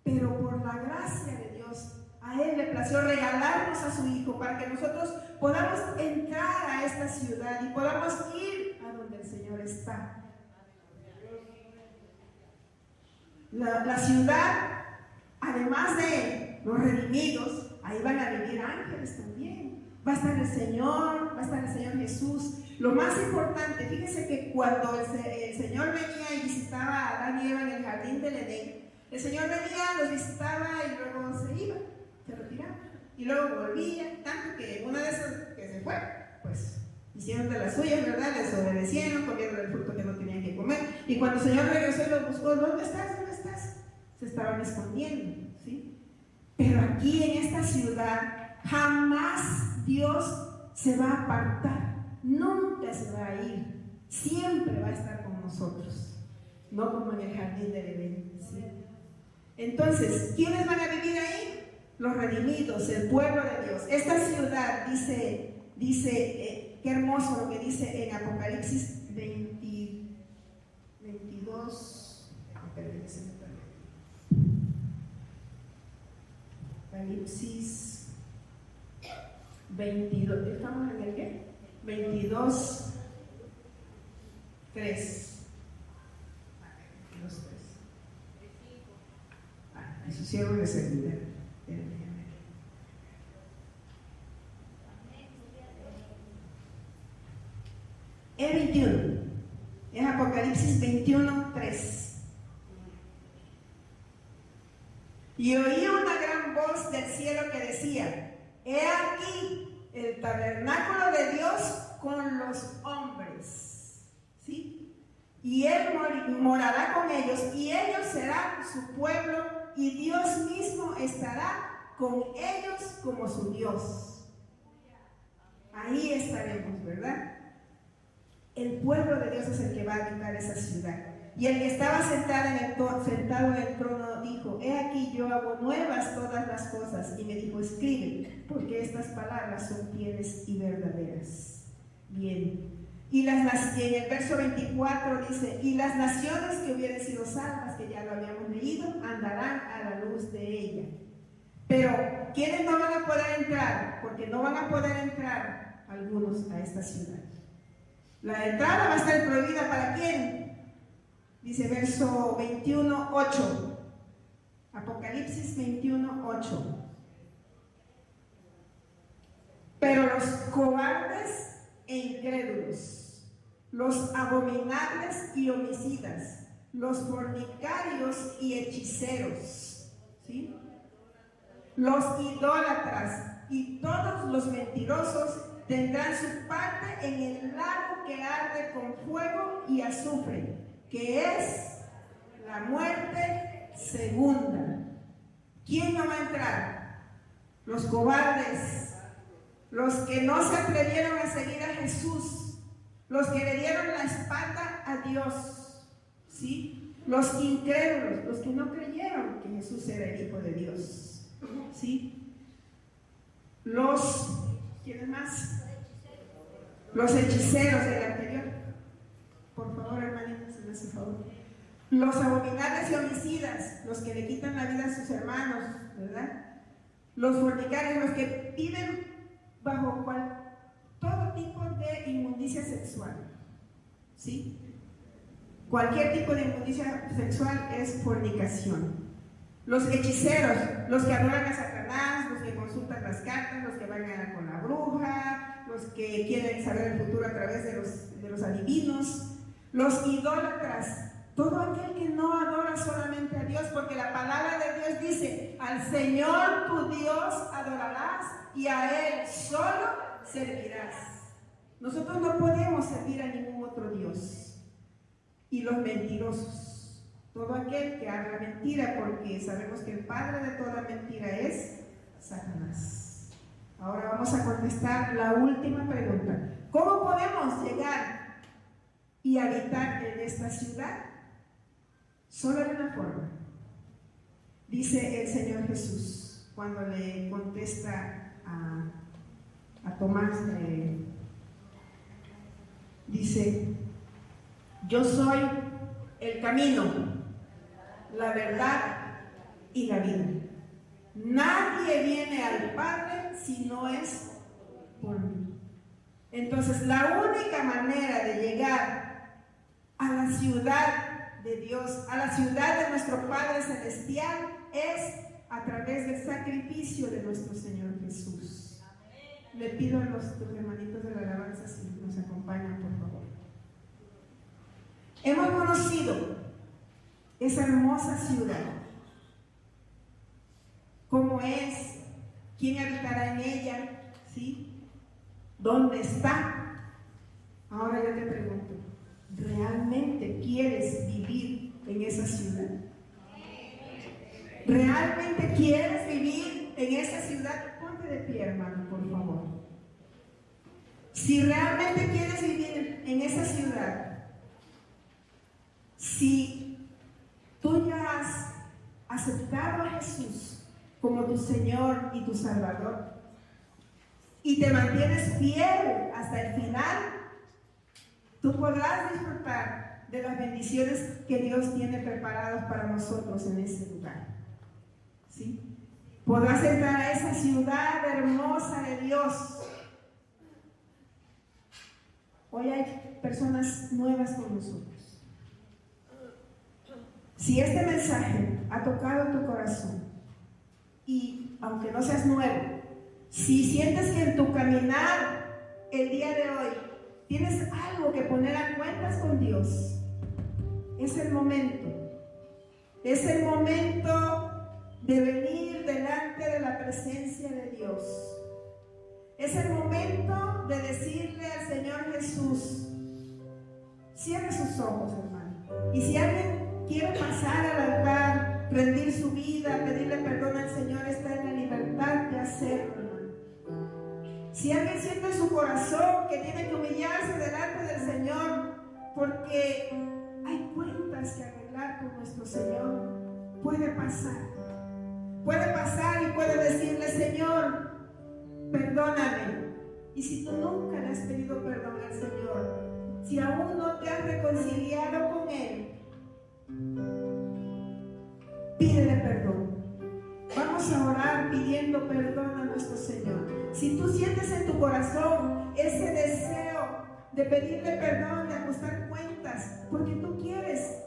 Pero por la gracia de Dios, a Él le plació regalarnos a su Hijo para que nosotros podamos entrar a esta ciudad y podamos ir a donde el Señor está. La ciudad, además de los redimidos, ahí van a vivir ángeles también. Va a estar el Señor, va a estar el Señor Jesús. Lo más importante, fíjense que cuando el Señor venía y visitaba a Adán y Eva en el jardín del Edén, el Señor venía, los visitaba y luego se iba, se retiraba. Y luego volvía, tanto que una de esas que se fue, pues hicieron de las suyas, ¿verdad? Desobedecieron, comieron el fruto que no tenían que comer. Y cuando el Señor regresó y los buscó, ¿dónde estás? ¿Dónde estás? Se estaban escondiendo, ¿sí? Pero aquí en esta ciudad jamás Dios se va a apartar, nunca se va a ir, siempre va a estar con nosotros, no como en el jardín del Edén, ¿sí? Entonces, ¿quiénes van a vivir ahí? Los redimidos, el pueblo de Dios. Esta ciudad dice qué hermoso lo que dice en Apocalipsis 22. Apocalipsis 22. ¿Estamos en el qué? 22, 3. 22, 3. A su siervo le servirá. E21, es Apocalipsis 21, 3. Y oí una gran voz del cielo que decía: he aquí el tabernáculo de Dios con los hombres, ¿sí? Y Él morará con ellos, y ellos serán su pueblo, y Dios mismo estará con ellos como su Dios. ahí estaremos, ¿verdad? El pueblo de Dios es el que va a habitar esa ciudad. Y el que estaba sentado en el trono dijo: he aquí, yo hago nuevas todas las cosas. Y me dijo: escribe, porque estas palabras son fieles y verdaderas. Bien. Y en el verso 24 dice: y las naciones que hubieran sido salvas, que ya lo habíamos leído, andarán a la luz de ella. Pero, ¿quiénes no van a poder entrar? Porque no van a poder entrar algunos a esta ciudad. La entrada va a estar prohibida ¿para quién? Dice verso 21, 8. Apocalipsis 21, 8. Pero los cobardes e incrédulos, los abominables y homicidas, los fornicarios y hechiceros, ¿sí?, los idólatras y todos los mentirosos tendrán su parte en el lago que arde con fuego y azufre, que es la muerte segunda. ¿Quién no va a entrar? Los cobardes, los que no se atrevieron a seguir a Jesús, los que le dieron la espalda a Dios, ¿sí? Los incrédulos, los que no creyeron que Jesús era el Hijo de Dios, ¿sí? ¿Quiénes más? Los hechiceros del anterior. Por favor, hermanitas, si me hace favor. Los abominables y homicidas, los que le quitan la vida a sus hermanos, ¿verdad? Los fornicarios, los que viven bajo todo tipo de inmundicia sexual, ¿sí? Cualquier tipo de inmundicia sexual es fornicación. Los hechiceros, los que adoran a Satanás, los que consultan las cartas, los que van con la bruja, los que quieren saber el futuro a través de los adivinos. Los idólatras, todo aquel que no adora solamente a Dios, porque la palabra de Dios dice: al Señor tu Dios adorarás y a Él solo servirás. Nosotros no podemos servir a ningún otro Dios. Y los mentirosos, todo aquel que habla mentira, porque sabemos que el padre de toda mentira es Satanás. Ahora vamos a contestar la última pregunta: ¿cómo podemos llegar y habitar en esta ciudad? Solo de una forma. Dice el Señor Jesús cuando le contesta a Tomás, dice: yo soy el camino, la verdad y la vida. Nadie viene al Padre si no es por mí. Entonces, la única manera de llegar a la ciudad de Dios, a la ciudad de nuestro Padre Celestial, es a través del sacrificio de nuestro Señor Jesús. Le pido a los hermanitos de la alabanza si nos acompañan, por favor. Hemos conocido esa hermosa ciudad, cómo es, quién habitará en ella, ¿sí? ¿Dónde está? Ahora yo te pregunto, ¿realmente quieres vivir en esa ciudad? ¿Realmente quieres vivir en esa ciudad? Ponte de pie, hermano, por favor. Si realmente quieres vivir en esa ciudad, si tú ya has aceptado a Jesús como tu Señor y tu Salvador, y te mantienes fiel hasta el final, tú podrás disfrutar de las bendiciones que Dios tiene preparadas para nosotros en ese lugar, ¿sí? Podrás entrar a esa ciudad hermosa de Dios. Hoy hay personas nuevas con nosotros. Si este mensaje ha tocado tu corazón, y aunque no seas nuevo, si sientes que en tu caminar el día de hoy tienes algo que poner a cuentas con Dios, es el momento. Es el momento de venir delante de la presencia de Dios. Es el momento de decirle al Señor Jesús: cierre sus ojos, hermano. Y si alguien quiere pasar al altar, rendir su vida, pedirle perdón al Señor, está en la libertad de hacerlo, hermano. Si alguien siente en su corazón que tiene que humillarse delante del Señor porque hay cuentas que arreglar con nuestro Señor, puede pasar y puede decirle: Señor, perdóname. Y si tú nunca le has pedido perdón al Señor, si aún no te has reconciliado con Él, pídele perdón. Vamos a orar pidiendo perdón a nuestro Señor. Si tú sientes en tu corazón ese deseo de pedirle perdón, de ajustar cuentas, porque tú quieres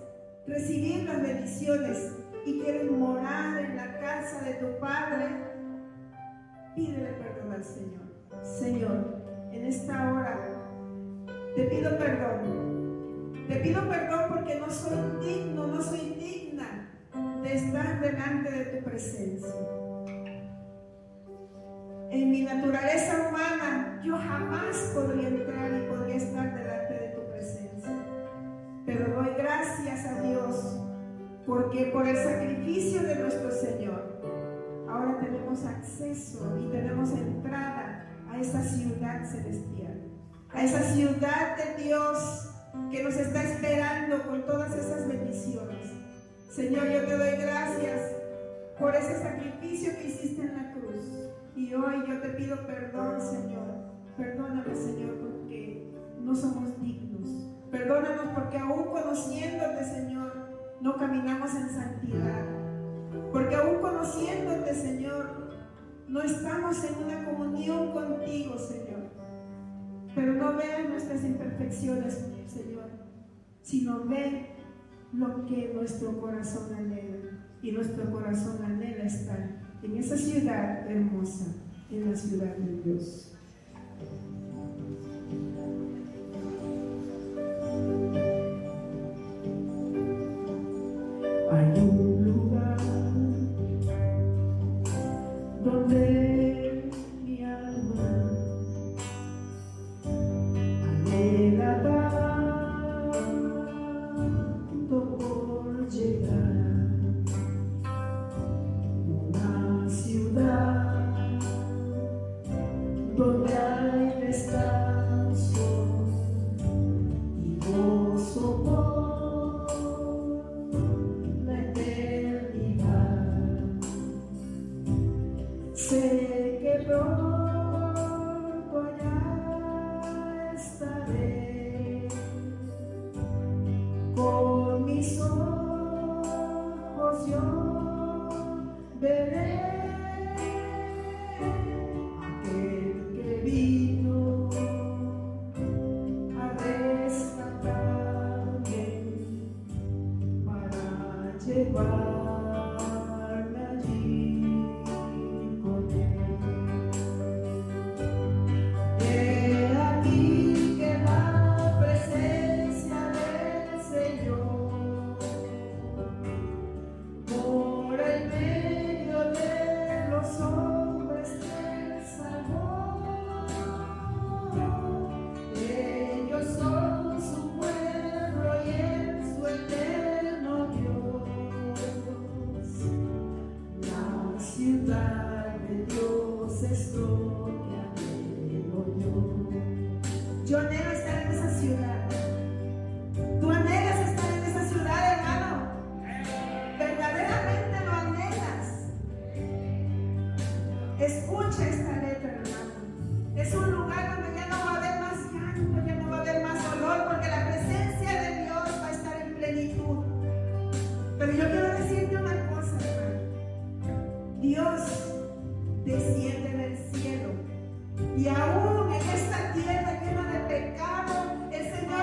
recibir las bendiciones y quieres morar en la casa de tu Padre, pídele perdón al Señor. Señor, en esta hora te pido perdón. Te pido perdón porque no soy digno, no soy digna de estar delante de tu presencia. En mi naturaleza humana, yo jamás podría entrar y podría estar delante de tu presencia. Pero doy gracias a Dios porque por el sacrificio de nuestro Señor, ahora tenemos acceso y tenemos entrada a esa ciudad celestial, a esa ciudad de Dios que nos está esperando con todas esas bendiciones. Señor, yo te doy gracias por ese sacrificio que hiciste en la cruz. Y hoy yo te pido perdón, Señor. Perdóname, Señor, porque no somos dignos. Perdónanos porque aún conociéndote, Señor, no caminamos en santidad. Porque aún conociéndote, Señor, no estamos en una comunión contigo, Señor. Pero no vean nuestras imperfecciones, Señor, sino ve lo que nuestro corazón anhela. Y nuestro corazón anhela estar en esa ciudad hermosa, en la ciudad de Dios. Hay un lugar donde mi alma anhela tanto por llegar. Una ciudad donde hay descanso y gozo por la eternidad. Sé que pronto allá estaré con mis ojos yo veré aquel que vino a rescatarme para llevarme allí con él. He aquí que la presencia del Señor por el medio de los hombres del Salvador. Ellos son su pueblo y en su eterno Dios. La ciudad de Dios es lo que anhelo yo. Yo anhelo estar en esa ciudad. ¿Tú anhelas estar en esa ciudad, hermano? Verdaderamente lo anhelas. Escucha esta letra, hermano. Es un lugar donde ya no va a haber más llanto, ya no va a haber más dolor, porque la presencia de Dios va a estar en plenitud. Pero yo quiero decirte una cosa, hermano. Dios desciende del cielo y aún en esta tierra llena de pecado, el Señor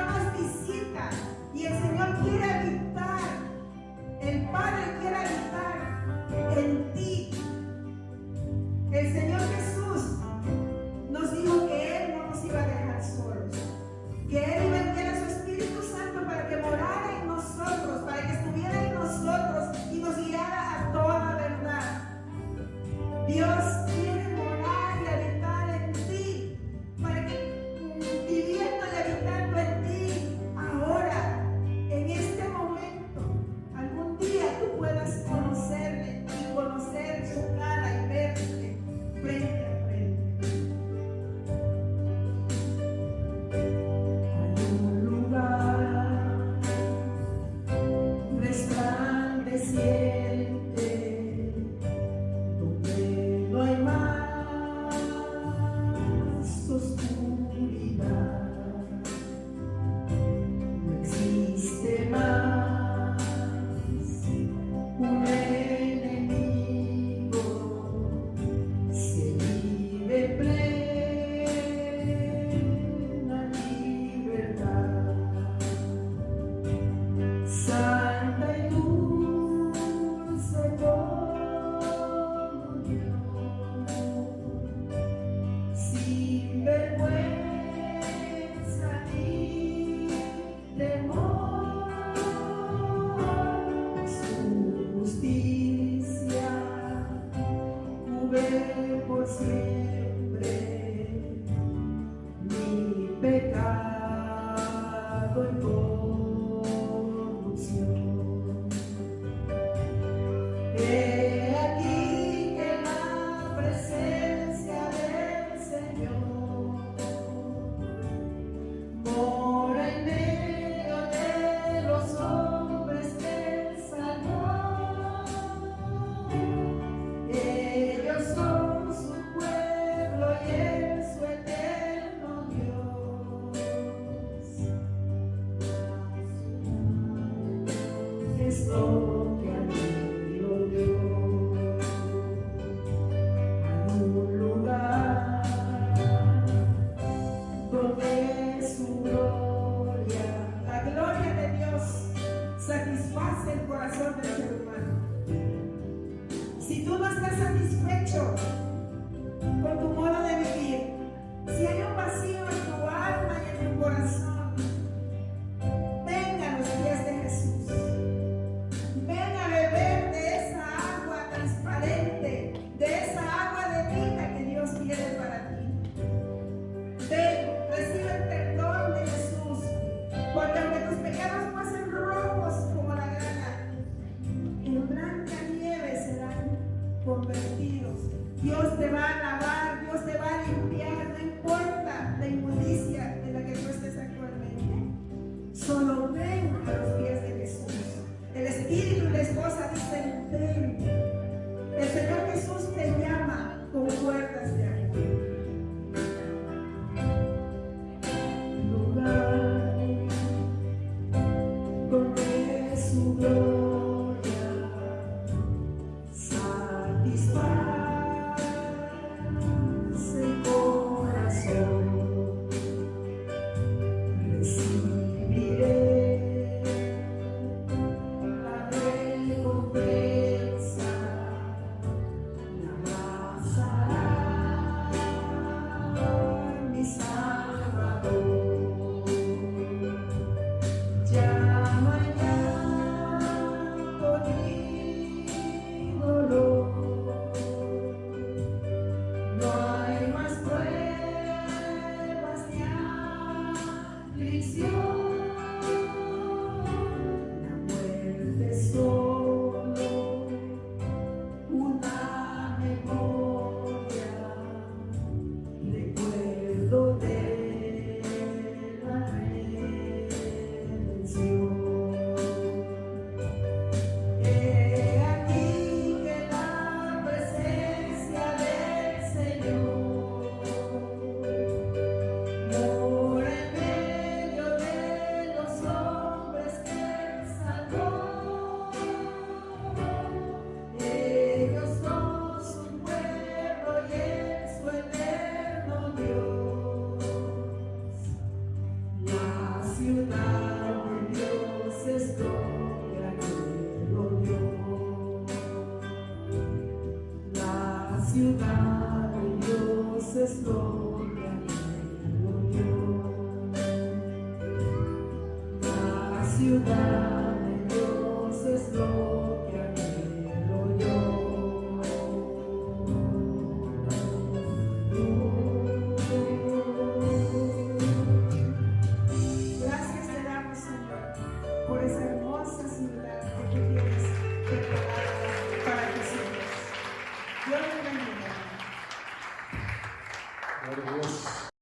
su gloria. La gloria de Dios satisface el corazón del ser humano. Si tú no estás satisfecho con tu modo de vivir, si hay un vacío en tu alma y en tu corazón, ven a los pies de Jesús. Ven a beber de esa agua transparente, de esa agua de vida que Dios tiene para ti. Ven, recibe el perdón de Jesús, porque aunque tus pecados fuesen rojos como la grana, en blanca nieve serán convertidos. Dios te va a lavar, Dios te va a limpiar, no importa la inmundicia en la que tú estés actualmente. Solo ven a los pies de Jesús. El Espíritu y la esposa dicen, ven. El Señor Jesús te llama con puertas de amor. Lugar donde su gloria satisface el corazón. Recibiré la recompensa, me abrazará mi Salvador. Ya no hay llanto ni dolor, no hay más pruebas ni aflicción. La muerte es solo una memoria, recuerdo de la redención. He aquí que la presencia del Señor mora en medio de los hombres que Él salvó. Ellos son su pueblo y es su eterno Dios. La ciudad de Dios es gloria que lo dio. La ciudad de Dios es gloria que lo dio. La ciudad de Dios es gloria que lo dio. Gracias te damos, Señor, por esa hermosa ciudad que tú tienes.